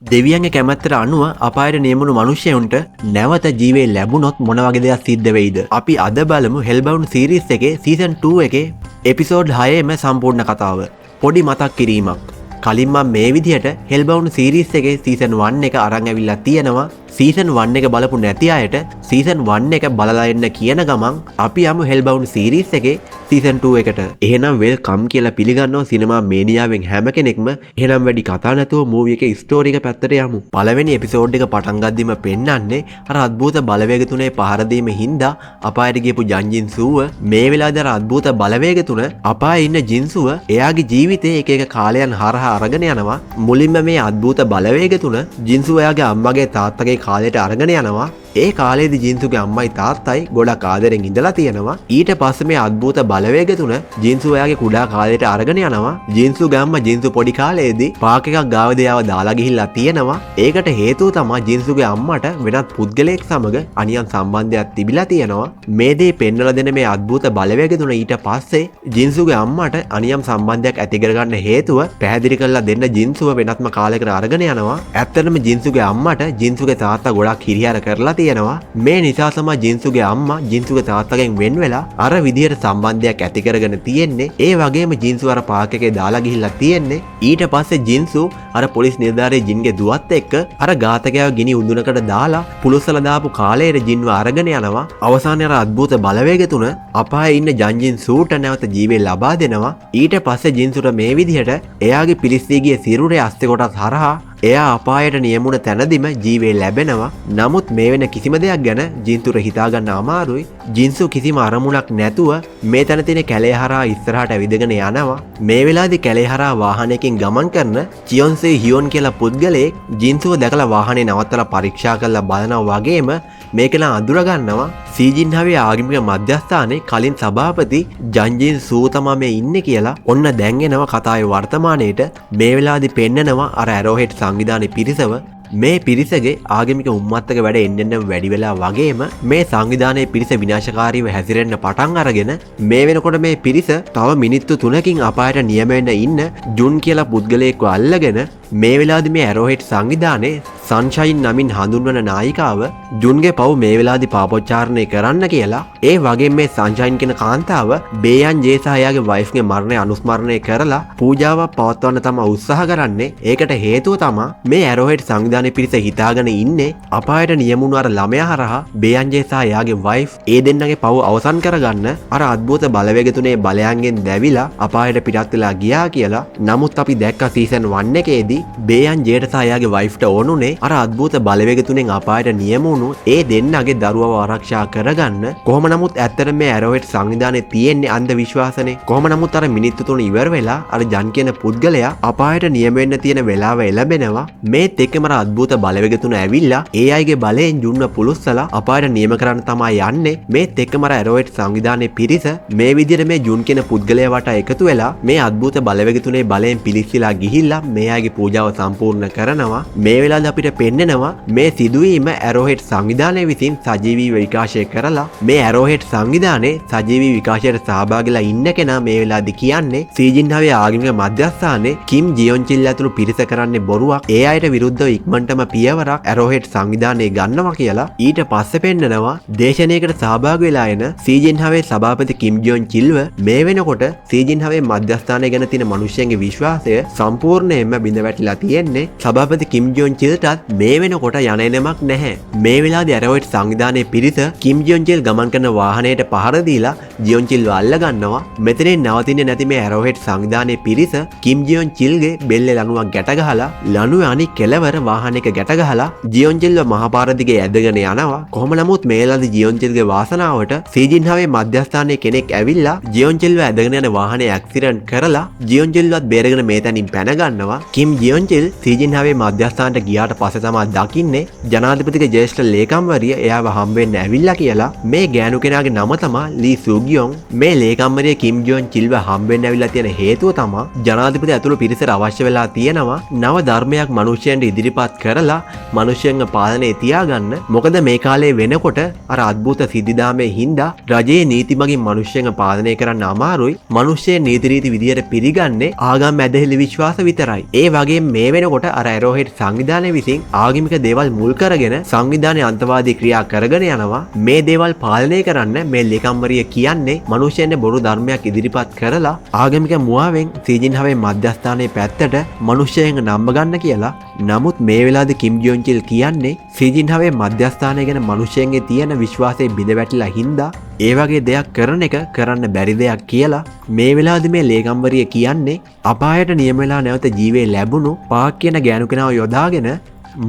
දෙවියන්ගේ කැමැත්තට අනුව අපායට නියමුණු මිනිසෙවුන්ට නැවත ජීවේ ලැබුණොත් මොන වගේ දෙයක් සිද්ධ වෙයිද? අපි අද බලමු Hellbound series එකේ season 2 එකේ episode 6ේම සම්පූර්ණ කතාව. පොඩි මතක් කිරීමක්. කලින් මම මේ විදිහට Hellbound series එකේ season 1 එක අරන් ඇවිල්ලා තියෙනවා. season 1 එක බලපු නැති අයට season 1 එක බලලා එන්න කියන ගමන් අපි යමු Hellbound series එකේ season 2 එකට. එහෙනම් වෙල්කම් කියලා පිළිගන්නවා සිනමා මේනියාවෙන් හැම කෙනෙක්ම. එහෙනම් වැඩි කතා නැතුව මූවි එකේ ස්ටෝරි එක පැත්තට යමු. පළවෙනි එපිසෝඩ් එක පටන් ගද්දිම පෙන්නන්නේ අර අద్భుත බලවේග තුනේ පහර දීම හින්දා අපායට ගියපු ජන්ජින්සුව මේ වෙලාවේදී අර අద్భుත බලවේග තුන අපායේ ඉන්න ජින්සුව එයාගේ ජීවිතේ එක එක කාලයන් හරහා අරගෙන යනවා. මුලින්ම මේ අద్భుත බලවේග තුන ජින්සුව එයාගේ අම්මගේ තාත්තගේ කාලයට අරගෙන යනවා. ඒ කාලේදී ජින්සුගේ අම්මයි තාත්තයි ගොඩක් ආදරෙන් ඉඳලා තියෙනවා. ඊට පස්සේ මේ අద్భుත බලවේග තුන ජින්සු එයාගේ කුඩා කාලයට අරගෙන යනවා. ජින්සුගේ අම්මා ජින්සු පොඩි කාලේදී පාක් එකක් ගාවදී ආව දාලා ගිහිල්ලා තියෙනවා. ඒකට හේතුව තමයි ජින්සුගේ අම්මට වෙනත් පුද්ගලයෙක් සමග අනියම් සම්බන්ධයක් තිබිලා තියෙනවා. මේ දේ පෙන්වලා දෙන මේ අద్భుත බලවේග තුන ඊට පස්සේ ජින්සුගේ අම්මට අනියම් සම්බන්ධයක් ඇති කරගන්න හේතුව පැහැදිලි කරලා දෙන්න ජින්සුව වෙනත්ම කාලයකට අරගෙන යනවා. ඇත්තටම ජින්සුගේ අම්මට ජින්සුගේ තාත්තා ගොඩක් හිරිහැර කරලා මේ නිසා තමයි ජින්සුගේ අම්මා ජින්සුගේ තාත්තගෙන් වෙන් වෙලා අර විදියට සම්බන්ධයක් ඇති කරගෙන තියෙන්නේ. ඒ වගේම ජින්සු අර පාක් එකේ දාලා ගිහිල්ලා තියෙන්නේ. ඊට පස්සේ ජින්සු අර පොලිස් නිලධාරී ජින්ගේ දුවත් එක්ක අර ඝාතකයාව ගිනි උඳුනකට දාලා පුලුස්සලා දාපු කාලයේ ජින්ව අරගෙන යනවා. අවසානයේ අර අద్భుත බලවේග තුන අපායේ ඉන්න ජන්ජින්සුට නැවත ජීවේ ලබා දෙනවා. ඊට පස්සේ ජින්සුට මේ විදිහට එයාගේ පිලිස්සී ගිය සිරුරේ අස්තේ කොටස් හරහා එයා අපායට නියමුණ තැනදිම ජීවේ ලැබෙනවා. නමුත් මේ වෙන කිසිම දෙයක් ගැන ජින්සුට හිතාගන්න අමාරුයි. ජින්සු කිසිම අරමුණක් නැතුව මේ තැන තියෙන කැලේ හරහා ඉස්සරහට ඇවිදගෙන යනවා. මේ වෙලාවේදී කැලේ හරහා වාහනයකින් ගමන් කරන චියොන්සේ හියොන් කියලා පුද්ගලයෙක් ජින්සුව දැකලා වාහනේ නවත්තලා පරීක්ෂා කරලා බලනවා වගේම මේකලා අඳුර ගන්නවා. සීජින්හාවේ ආගමික මධ්‍යස්ථානයේ කලින් සභාපති ජන්ජින්සූ තමයි මේ ඉන්නේ කියලා. ඔන්න දැන් එනවා කතාවේ වර්තමානයේට. මේ වෙලාවේදී පෙන්නනවා අර ඇරෝහෙඩ් සංවිධානයේ පිරිසව. මේ පිරිසගේ ආගමික උම්මත්තක වැඩ එන්න වැඩි වෙලා වගේම මේ සංවිධානයේ පිරිස විනාශකාරීව හැසිරෙන්න පටන් අරගෙන මේ වෙනකොට මේ පිරිස තව මිනිත්තු 3කින් අපායට නියම වෙන්න ඉන්න ජුන් කියලා පුද්ගලයෙක්ව අල්ලගෙන මේ වෙලාවේදී මේ ඇරෝහෙඩ් සංවිධානයේ සන්ෂයින් නමින් හඳුන්වන නායිකාව ජුන්ගේ පව් මේ වෙලාවේදී පාපොච්චාරණය කරන්න කියලා. ඒ වගේම මේ සන්ෂයින් කියන කාන්තාව බේයන් ජේ සහ එයාගේ වයිෆ්ගේ මරණය අනුස්මරණය කරලා පූජාවක් පවත්වන්න තමයි උත්සාහ කරන්නේ. ඒකට හේතුව තමයි මේ ඇරෝහෙඩ් සංවිධානයේ පිරිස හිතාගෙන ඉන්නේ අපායට නියමුණු අර ළමයා හරහා බේයන් ජේ සහ එයාගේ වයිෆ් ඒ දෙන්නගේ පව් අවසන් කරගන්න අර අద్భుත බලවේග තුනේ බලයන්ගෙන් දැවිලා අපායට පිටත් වෙලා ගියා කියලා. නමුත් අපි දැක්ක සීසන් 1 එකේදී බේයන් ජේට සහ එයාගේ වයිෆ්ට ඕනුනේ අර අద్భుත බලවේග තුනෙන් අපායට නියමුණු ඒ දෙන්නගේ දරුවව ආරක්ෂා කරගන්න. කොහොම නමුත් ඇත්තට මේ ඇරෝහෙඩ් සංවිධානයේ තියෙන්නේ අන්ධ විශ්වාසනේ. කොහොම නමුත් අර මිනිත්තු 3 ඉවර වෙලා අර ජන් කියන පුද්ගලයා අපායට නියම වෙන්න තියෙන වෙලාව එළඹෙනවා. මේත් එක්කම අර අద్భుත බලවේග තුන ඇවිල්ලා ඒ අයගේ බලයෙන් ජුන්ව පුලුස්සලා අපායට නියම කරන්න තමයි යන්නේ. මේත් එක්කම අර ඇරෝහෙඩ් සංවිධානයේ පිරිස මේ විදිහට මේ ජුන් කියන පුද්ගලයා වට එකතු වෙලා මේ අద్భుත බලවේග තුනේ බලයෙන් පිලිස්සලා ගිහිල්ලා මේ අයගේ පූජාව සම්පූර්ණ කරනවා. මේ වෙලාවේ අපිට පෙන්නනවා මේ සිදුවීම ඇරෝහෙඩ් සංවිධානය විසින් සජීවී විකාශය කරලා මේ ඇරෝහෙඩ් සංවිධානයේ සජීවී විකාශයට සහභාගීලා ඉන්න කෙනා මේ වෙලාවේදී කියන්නේ සීජින්හාවේ ආගමික මධ්‍යස්ථානයේ කිම් ජියොන්චිල් ඇතුළු පිරිස කරන්නේ බොරුවක්. ඒ අයට විරුද්ධව ඉක්මනටම පියවරක් ඇරෝහෙඩ් සංවිධානයේ ගන්නවා කියලා. ඊට පස්සේ පෙන්නනවා දේශනයකට සහභාගී වෙලා එන සීජින්හාවේ සභාපති කිම් ජියොන්චිල්ව මේ වෙනකොට සීජින්හාවේ මධ්‍යස්ථානය ගැන තියෙන මිනිස්සුන්ගේ විශ්වාසය සම්පූර්ණයෙන්ම බිඳ වැටිලා තියෙන්නේ. සභාපති කිම් ජියොන්චිල්ටත් මේ වෙනකොට යන එනමක් නැහැ. මේ වෙලාවේදී ඇරෝහෙඩ් සංවිධානයේ පිරිස කිම් ජියොන්චිල් ගමන් කරන වාහනයට පහර දීලා ජියොන්චිල්ව අල්ල ගන්නවා. මෙතනින් නවතින්නේ නැති මේ ඇරෝහෙඩ් සංවිධානයේ පිරිස කිම් ජියොන්චිල්ගේ බෙල්ලේ ලණුවක් ගැට ගහලා ලණුවේ අනික් කෙළවර වාහනයක ගැට ගහලා ජියොන්චිල්ව මහපාර දිගේ ඇදගෙන යනවා. කොහොම නමුත් මේ වෙලාවේදී ජියොන්චිල්ගේ වාසනාවට සීජින්හාවේ මධ්‍යස්ථානයේ කෙනෙක් ඇවිල්ලා ජියොන්චිල්ව ඇදගෙන යන වාහනේ ඇක්සිඩන්ට් කරලා ජියොන්චිල්වත් බේරගෙන මේ තැනින් පැන ගන්නවා. කිම් ජියොන්චිල් සීජින්හාවේ මධ්‍යස්ථානට ගියාට පස්සේ තමයි දකින්නේ ජනාධිපතිගේ ජ්‍යෙෂ්ඨ ලේකම්වරිය එයාව හම්බෙන්න ඇවිල්ලා කියලා. මේ ගෑනු කෙනාගේ නම තමයි ලී සුගියොන්. මේ ලේකම්වරිය කිම් ජොන් චිල්ව හම්බෙන්න ඇවිල්ලා තියෙන හේතුව තමයි ජනාධිපති ඇතුළු පිරිසට අවශ්‍ය වෙලා තියෙනවා නව ධර්මයක් මිනිසයන්ට ඉදිරිපත් කරලා මිනිසයන්ව පාලනයේ තියාගන්න. මොකද මේ කාලේ වෙනකොට අර අద్భుත සිද්ධාමයේ හින්දා රජයේ නීති මගින් මිනිසයන්ව පාලනය කරන්න අමාරුයි. මිනිස්සුන් නීති රීති විදියට පිළිගන්නේ ආගම් ඇදහිලි විශ්වාස විතරයි. ඒ වගේම මේ වෙනකොට අර ඇරෝහෙඩ් සංවිධානය විසින් ආගමික දේවල් මුල් කරගෙන සංවිධානයේ අන්තවාදී ක්‍රියා කරගෙන යනවා. මේ දේවල් පාලනය කරන්න මේ ලේකම්වරිය කියන්නේ මිනිසයන්ට බොරු ධර්මයක් ඉදිරිපත් කරලා ආගමික මුවාවෙන් සීජින්හාවේ මධ්‍යස්ථානයේ පැත්තට මිනිසයන්ව නම්බ ගන්න කියලා. නමුත් මේ වෙලාවේදී කිම් ජොන් චිල් කියන්නේ සීජින්හාවේ මධ්‍යස්ථානය ගැන මිනිසයන්ගේ තියෙන විශ්වාසය බිඳ වැටිලා හින්දා ඒ වගේ දෙයක් කරන එක කරන්න බැරි දෙයක් කියලා. මේ වෙලාවේදී මේ ලේකම්වරිය කියන්නේ අපායට නියම වෙලා නැවත ජීවේ ලැබුණු පාක් කියන ගෑනු කෙනාව යොදාගෙන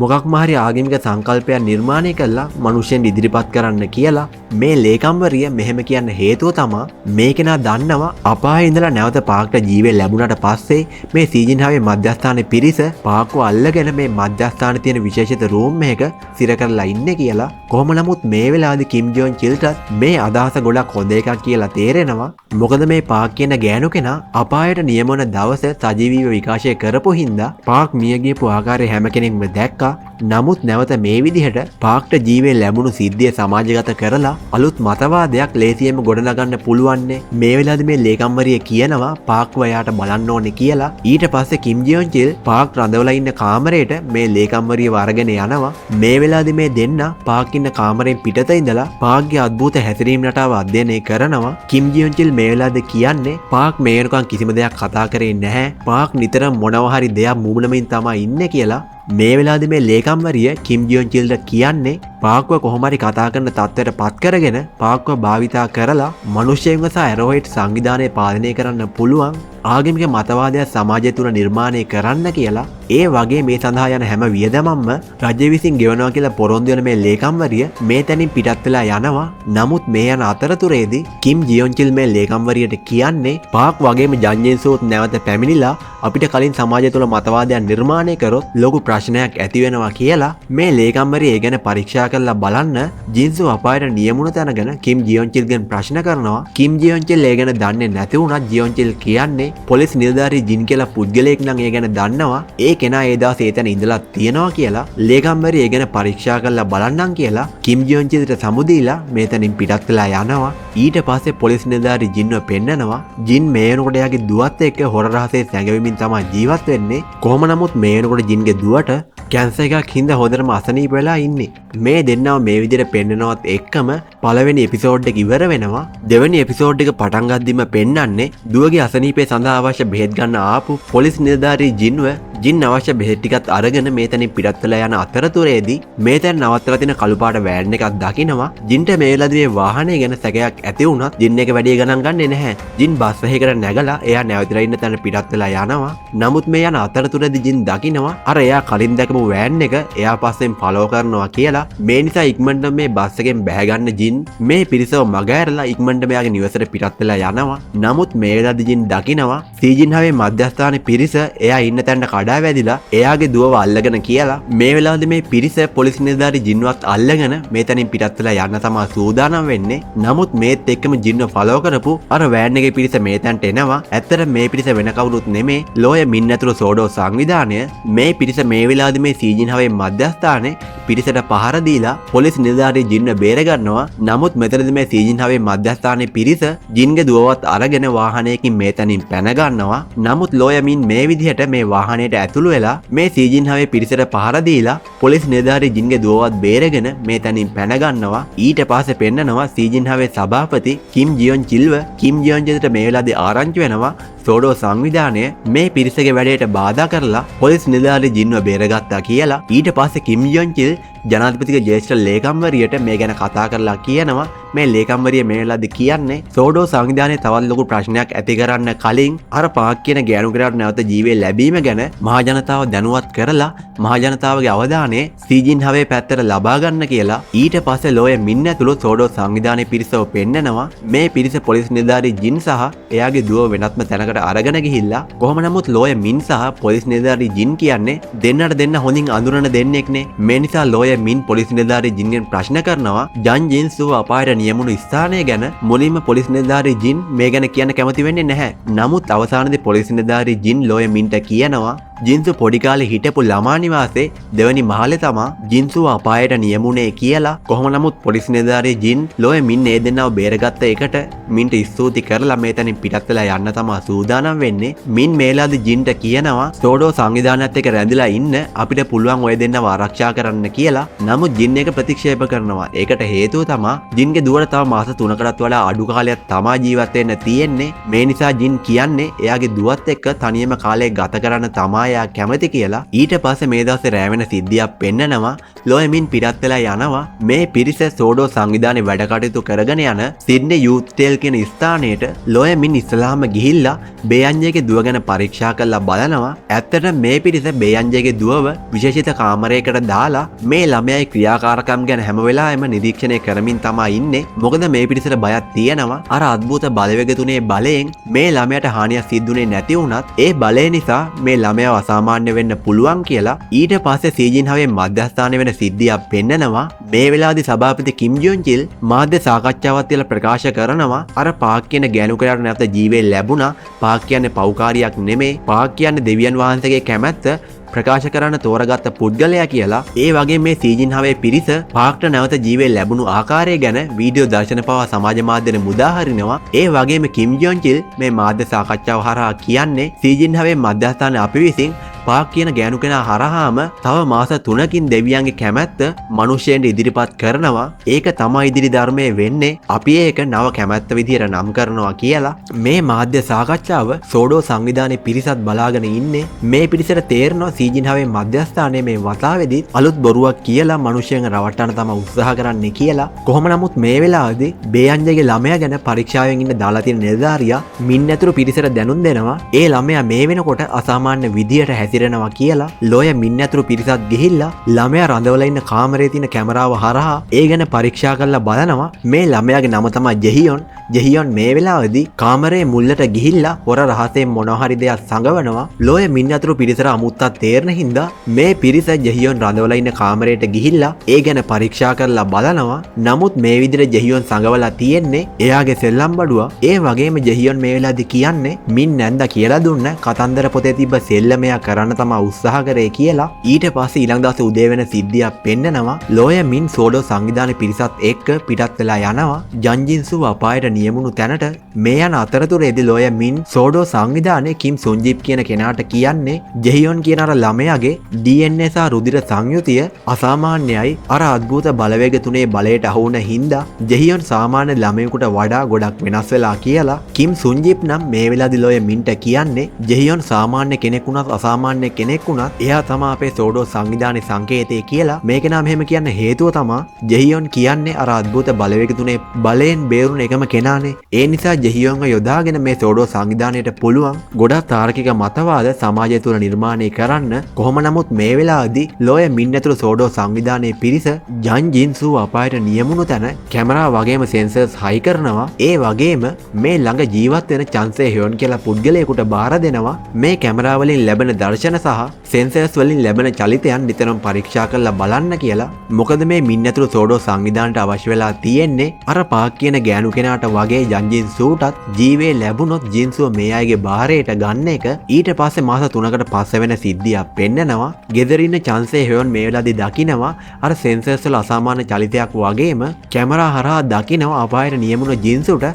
මොකක්ම හරි ආගමික සංකල්පයක් නිර්මාණය කරලා මිනිසෙන් ඉදිරිපත් කරන්න කියලා. මේ ලේකම්වරිය මෙහෙම කියන්න හේතුව තමයි මේ කෙනා දන්නවා අපායේ ඉඳලා නැවත පාක්ට ජීවේ ලැබුණාට පස්සේ මේ සීජින්හාවේ මධ්‍යස්ථානයේ පිරිස පාක්ව අල්ලගෙන මේ මධ්‍යස්ථානයේ තියෙන විශේෂිත රූම් එකක සිර කරලා ඉන්නේ කියලා. කොහොම නමුත් මේ වෙලාවේදී කිම් ජොන් චිල්ටත් මේ අදහස ගොඩක් හොඳ එකක් කියලා තේරෙනවා. මොකද මේ පාක් කියන ගෑනු කෙනා අපායට නියම වන දවස සජීවීව විකාශය කරපු හින්දා පාක් මිය ගියපු ආකාරය හැම කෙනෙක්ම දැක්කා. නමුත් නැවත මේ විදිහට පාක්ට ජීවේ ලැබුණු සිද්ධිය සමාජගත කරලා අලුත් මතවාදයක් ලේසියෙන්ම ගොඩනගන්න පුළුවන්නේ. මේ වෙලාවේදී මේ ලේකම්වරිය කියනවා පාක්ව එයාට බලන්න ඕනේ කියලා. ඊට පස්සේ කිම් ජොන් චිල් පාක් රඳවලා ඉන්න කාමරයට මේ ලේකම්වරියව අරගෙන යනවා. මේ වෙලාවේදී මේ දෙන්න පාක් ඉන්න කාමරයෙන් පිටත ඉඳලා පාක්ගේ අద్భుත හැසිරීම් රටාව අධ්‍යයනය කරනවා. කිම් ජොන් චිල් මේ වෙලාවේදී කියන්නේ පාක් මේ වෙනකන් කිසිම දෙයක් කතා කරේ නැහැ. පාක් නිතරම මොනවා හරි දෙයක් මුමුණමින් තමයි ඉන්නේ කියලා. මේ වෙලාවේදී මේ ලේකම්වරිය කිම් ජොන් චිල්ට කියන්නේ පාක්ව කොහොම හරි කතා කරන තත්ත්වයට පත් කරගෙන පාක්ව භාවිතා කරලා මිනිස්සුන්ව සහ ඇරෝහෙඩ් සංවිධානය පාලනය කරන්න පුළුවන් ආගමික මතවාදයක් සමාජය තුළ නිර්මාණය කරන්න කියලා. ඒ වගේ මේ සඳහා යන හැම වියදමක්ම රජය විසින් ගෙවනවා කියලා පොරොන්දු වෙන මේ ලේකම්වරිය මේ තැනින් පිටත් වෙලා යනවා. නමුත් මේ යන අතරතුරේදී කිම් ජොන් චිල් මේ ලේකම්වරියට කියන්නේ පාක් වගේම ජන්ජෙන්සෝත් නැවත පැමිණිලා අපිට කලින් සමාජය තුළ මතවාදයක් නිර්මාණය කරොත් ලොකු ප්‍රශ්නයක් ඇති වෙනවා කියලා. මේ ලේකම්වරිය ඒ ගැන පරීක්ෂා කරලා බලන්න ජින්සෝ අපායට නියමුණ තැන ගැන කිම් ජොන් චිල්ගෙන් ප්‍රශ්න කරනවා. කිම් ජොන් චිල් ඒ ගැන දන්නේ නැති වුණත් ජොන් චිල් කියන්නේ පොලිස් නිලධාරී ජින් කියලා පුද්ගලයෙක් නම් ඒ ගැන දන්නවා. ඒ කෙනා ඒ දවසේ එතන ඉඳලා තියෙනවා කියලා. ලේකම්වරිය ඒ ගැන පරීක්ෂා කරලා බලන්නම් කියලා කිම් ජොන් චිල්ට සමුදීලා මේතනින් පිටත් වෙලා යනවා. ඊට පස්සේ පොලිස් නිලධාරී ජින්ව පෙන්නනවා. ජින් මේ වෙනකොට එයාගේ දුවත් එක්ක හොර රහසේ සැඟවෙමින් තමයි ජීවත් වෙන්නේ. කොහොම නමුත් මේ වෙනකොට ජින්ගේ දුවට කැන්සර් එකක් හින්දා හොඳටම අසනීප වෙලා ඉන්නේ. මේ දෙන්නව මේ විදිහට පෙන්නනවත් එක්කම පළවෙනි එපිසෝඩ් එක ඉවර වෙනවා. දෙවෙනි එපිසෝඩ් එක පටන් ගද්දිම පෙන්නන්නේ දුවගේ අසනීපේ සඳහා අවශ්‍ය බෙහෙත් ගන්න ආපු පොලිස් නිලධාරී ජින්ව ජින් අවශ්‍ය බෙහෙත් ටිකත් අරගෙන මේතනින් පිටත් වෙලා යන අතරතුරේදී මේතන නවත්තලා තියෙන කළු පාට වෑන් එකක් දකිනවා. ජින්ට මේ වෙලාවේදී මේ වාහනේ ගැන සැකයක් ඇති වුණත් ජින් එක වැඩි ගණන් ගන්නේ නැහැ. ජින් බස් එකකට නැගලා එයා නැවතිලා ඉන්න තැන පිටත් වෙලා යනවා. නමුත් මේ යන අතරතුරේදී ජින් දකිනවා අර එයා කලින් දැකපු වෑන් එක එයා පස්සෙන් ෆලෝ කරනවා කියලා. මේ නිසා ඉක්මනට මේ බස් එකෙන් බැහැ ගන්න ජින් මේ පිරිසව මග ඇරලා ඉක්මනට මෙයාගේ නිවසට පිටත් වෙලා යනවා. නමුත් මේ වෙලාවේදී ජින් දකිනවා සීජින්හාවේ මධ්‍යස්ථානයේ පිරිස එයා ඉන්න තැනට කඩා වැදිලා එයාගේ දුවව අල්ලගෙන කියලා. මේ වෙලාවේදී මේ පිරිස පොලිස් නිලධාරී ජින්වත් අල්ලගෙන මේතනින් පිටත් වෙලා යන්න තමයි සූදානම් වෙන්නේ. නමුත් මේත් එක්කම ජින්ව ෆලෝ කරපු අර වෑන් එකේ පිරිස මේතැන්ට එනවා. ඇත්තට මේ පිරිස වෙන කවුරුත් නෙමේ ලෝය මින් ඇතුළු සෝඩෝ සංවිධානය. මේ පිරිස මේ වෙලාවේදී මේ සීජින්හාවේ මධ්‍යස්ථානයේ පිරිසට පහර දීලා පොලිස් නිලධාරී ජින්ව බේර ගන්නවා. නමුත් මෙතනදී මේ සීජින්හාවේ මධ්‍යස්ථානයේ පිරිස ජින්ගේ දුවවත් අරගෙන වාහනයකින් මේතනින් පැන ගන්නවා. නමුත් ලෝය මින් මේ විදිහට මේ වාහනයට ඇතුළු වෙලා මේ සීජින්හාවේ පිරිසට පහර දීලා පොලිස් නිලධාරී ජින්ගේ දුවවත් බේරගෙන මේතනින් පැන ගන්නවා. ඊට පස්සේ පෙන්නනවා සීජින්හාවේ සභාපති කිම් ජොන් චිල්ව කිම් ජොන් චිල්ට මේ වෙලාවේදී ආරංචි වෙනවා සෝඩෝ සංවිධානය මේ පිරිසගේ වැඩේට බාධා කරලා පොලිස් නිලධාරී ජින්ව බේරගත්තා කියලා. ඊට පස්සේ කිම් ජොන් චිල් ජනාධිපතිගේ ජ්‍යෙෂ්ඨ ලේකම්වරියට මේ ගැන කතා කරලා කියනවා මේ ලේකම්වරිය මේ වෙලාවේදී කියන්නේ සෝඩෝ සංවිධානයේ තවත් ලොකු ප්‍රශ්නයක් ඇති කරන්න කලින් අර පාක් කියන ගෑනු කෙනාට නැවත ජීවේ ලැබීම ගැන මහ ජනතාව දැනුවත් කරලා මහ ජනතාවගේ අවධානය සීජින්හාවේ පැත්තට ලබා ගන්න කියලා. ඊට පස්සේ ලෝය මින් ඇතුළු සෝඩෝ සංවිධානයේ පිරිසව පෙන්නනවා මේ පිරිස පොලිස් නිලධාරී ජින් සහ එයාගේ දුව වෙනත්ම තැනකට අරගෙන ගිහිල්ලා කොහොම නමුත් ලෝය මින් සහ පොලිස් නිලධාරී ජින් කියන්නේ දෙන්නට දෙන්න හොඳින් අඳුරන දෙන්නෙක්නේ. මේ නිසා ලෝය මින් පොලිස් නිලධාරී ජින්ගෙන් ප්‍රශ්න කරනවා ජන් ජින්සුව අපායට නියමුණු ස්ථානය ගැන. මුලින්ම පොලිස් නිලධාරී ජින් මේ ගැන කියන්න කැමති වෙන්නේ නැහැ. නමුත් අවසානයේදී පොලිස් නිලධාරී ජින් ලෝය මින්ට කියනවා ජින්සු පොඩි කාලේ හිටපු ළමා නිවාසේ දෙවනි මහලේ තමා ජින්සුව අපායට නියමුනේ කියලා. කොහොම නමුත් පොලිස් නිලධාරී ජින් ලෝය මින් ඒ දෙන්නව බේරගත්ත එකට මින්ට ස්තුති කරලා මේතනින් පිටත් වෙලා යන්න තමා සූදානම් වෙන්නේ. මින් මේලාදී ජින්ට කියනවා සෝඩෝ සංවිධානයත් එක්ක රැඳිලා ඉන්න අපිට පුළුවන් ඔය දෙන්නව ආරක්ෂා කරන්න කියලා. නමුත් ජින් එක ප්‍රතික්ෂේප කරනවා. ඒකට හේතුව තමා ජින්ගේ දුවට තව මාස 3කටත් වඩා අඩු කාලයක් තමා ජීවත් වෙන්න තියෙන්නේ. මේ නිසා ජින් කියන්නේ එයාගේ දුවත් එක්ක තනියම කාලය ගත කරන්න තමා එයා කැමති කියලා. ඊට පස්සේ මේ දවසේ රැ වෙන සිද්ධියක් පෙන්නනවා. ලෝය මින් පිටත් වෙලා යනවා. මේ පිරිස සෝඩෝ සංවිධානයේ වැඩ කටයුතු කරගෙන යන සිඩ්නි යූත් ටේල් කියන ස්ථානයට ලෝය මින් ඉස්ලාම ගිහිල්ලා බේයන්ජේගේ දුව ගැන පරීක්ෂා කරලා බලනවා. ඇත්තට මේ පිරිස බේයන්ජේගේ දුවව විශේෂිත කාමරයකට දාලා මේ ළමයාගේ ක්‍රියාකාරකම් ගැන හැම වෙලාවෙම නිරීක්ෂණය කරමින් තමයි ඉන්නේ. මොකද මේ පිරිසට බයක් තියෙනවා අර අద్భుත බලවේග තුනේ බලයෙන් මේ ළමයාට හානියක් සිද්ධුනේ නැති වුණත් ඒ බලය නිසා මේ ළමයාව අසාමාන්‍ය වෙන්න පුළුවන් කියලා. ඊට පස්සේ සීජින් හවේ මධ්‍යස්ථානය වෙන සිද්ධියක් පෙන්නනවා. මේ වෙලාවේදී සභාපති කිම් ජොන් චිල් මාධ්‍ය සාකච්ඡාවක් තියලා ප්‍රකාශ කරනවා අර පාක් කියන ගෑනු කෙනාට නැවත ජීවේ ලැබුණා. පාක් කියන්නේ පව්කාරියක් නෙමෙයි. පාක් කියන්නේ දෙවියන් වහන්සේගේ කැමැත්ත ප්‍රකාශ කරන්න තෝරගත්ත පුද්ගලයා කියලා. ඒ වගේ මේ සීජින් හවේ පිරිස පාක්ට නැවත ජීවේ ලැබුණු ආකාරය ගැන වීඩියෝ දර්ශන පවා සමාජ මාධ්‍යවල මුදා හරිනවා. ඒ වගේම කිම් ජොන් චිල් මේ මාධ්‍ය සාකච්ඡාව හරහා කියන්නේ සීජින් හවේ මධ්‍යස්ථානයේ අපි විසින් පාක් කියන ගෑනු කෙනා හරහාම තව මාස 3කින් දෙවියන්ගේ කැමැත්ත මිනිසෙන්ට ඉදිරිපත් කරනවා. ඒක තමයි ඉදිරි ධර්මයේ වෙන්නේ. අපි ඒක නව කැමැත්ත විදියට නම් කරනවා කියලා. මේ මාධ්‍ය සාකච්ඡාව සෝඩෝ සංවිධානයේ පිරිසත් බලාගෙන ඉන්නේ. මේ පිරිසට තේරෙනවා සීජින් හවේ මධ්‍යස්ථානයේ මේ වතාවේදී අලුත් බොරුවක් කියලා මිනිසෙන් රවට්ටන්න තමයි උත්සාහ කරන්නේ කියලා. කොහොම නමුත් මේ වෙලාවේදී බේයන්ජගේ ළමයා ගැන පරීක්ෂාවෙන් ඉන්න දාලා තියෙන නිලධාරියා මින් ඇතුළු පිරිසට දැනුම් දෙනවා. ඒ ළමයා මේ වෙනකොට අසාමාන්‍ය විදියට හැසිරෙනවා කියලා. ලෝය මින් ඇතුළු පිරිසත් ගිහිල්ලා ළමයා රඳවලා ඉන්න කාමරේ තියෙන කැමරාව හරහා ඒ ගැන පරීක්ෂා කරලා බලනවා. මේ ළමයාගේ නම තමයි ජෙහියොන්. ජෙහියොන් මේ වෙලාවේදී කාමරේ මුල්ලට ගිහිල්ලා හොර රහසෙන් මොනවා හරි දෙයක් සංගවනවා. ලෝය මින් ඇතුළු පිරිසට අමුත්තක් තේරෙන හින්දා මේ පිරිස ජෙහියොන් රඳවලා ඉන්න කාමරේට ගිහිල්ලා ඒ ගැන පරීක්ෂා කරලා බලනවා. නමුත් මේ විදිහට ජෙහියොන් සංගවලා තියෙන්නේ එයාගේ සෙල්ලම් බඩුව. ඒ වගේම ජෙහියොන් මේ වෙලාවේදී කියන්නේ මින් නැන්දා කියලා දුන්න කතන්දර පොතේ තිබ්බ සෙල්ලමයා කරන්න තමයි උත්සාහ කරේ කියලා. ඊට පස්සේ ඊළඟ දවසේ උදේ වෙන සිද්ධියක් පෙන්නනවා. ලෝය මින් සෝඩෝ සංවිධානයේ පිරිසත් එක්ක පිටත් වෙලා යනවා. ජන්ජින්සු අපායට නියමුණු තැනට මේ යන අතරතුරේදී ලෝය මින් සෝඩෝ සංවිධානයේ කිම් සුන්ජිප් කියන කෙනාට කියන්නේ ජෙහියොන් කියන අර ළමයාගේ DNA සහ රුධිර සංයුතිය අසාමාන්‍යයි. අර අద్భుත බලවේග තුනේ බලයට අහු වුණ හින්දා ජෙහියොන් සාමාන්‍ය ළමයෙකුට වඩා ගොඩක් වෙනස් වෙලා කියලා. කිම් සුන්ජිප් නම් මේ වෙලාවේදී ලෝය මින්ට කියන්නේ ජෙහියොන් සාමාන්‍ය කෙනෙක් වුණත් අසාමාන්‍ය කෙනෙක් වුණත් එයා තමයි අපේ සෝඩෝ සංවිධානයේ සංකේතය කියලා. මේක නම් එහෙම කියන්න හේතුව තමයි ජෙහියොන් කියන්නේ අර අద్భుත බලවේග තුනේ බලයෙන් බේරුණ එකම කෙනානේ. ඒ නිසා ජෙහියොන්ව යොදාගෙන මේ සෝඩෝ සංවිධානයට පුළුවන් ගොඩක් තාර්කික මතවාද සමාජය තුළ නිර්මාණය කරන්න. කොහොම නමුත් මේ වෙලාවේදී ලෝය මින් ඇතුළු සෝඩෝ සංවිධානයේ පිරිස ජන් ජින්සු අපායට නියමුණු තැන කැමරා වගේම සෙන්සර්ස් හයි කරනවා. ඒ වගේම මේ ළඟ ජීවත් වෙන චන්සේ හයොන් කියලා පුද්ගලයෙකුට බාර දෙනවා. මේ කැමරා වලින් ලැබෙන දර්ශන සහ සෙන්සර්ස් වලින් ලැබෙන චලිතයන් නිතරම පරීක්ෂා කරලා බලන්න කියලා. මොකද මේ මින් ඇතුළු සෝඩෝ සංවිධානයට අවශ්‍ය වෙලා තියෙන්නේ අර පාක් කියන ගෑනු කෙනාට වගේ ජන් ජින්සුටත් ජීවේ ලැබුණොත් ජින්සුව මේ අයගේ බාරයට ගන්න එක. ඊට පස්සේ මාස 3කට පස්සේ වෙන සිද්ධියක් පෙන්නනවා. ගෙදර ඉන්න චන්සේ හයොන් මේ වෙලාවේදී දකිනවා අර සෙන්සර්ස් වල අසාමාන්‍ය චලිතයක් වගේම කැමරා හරහා දකිනවා අපායට නියමුණු ජින්සුට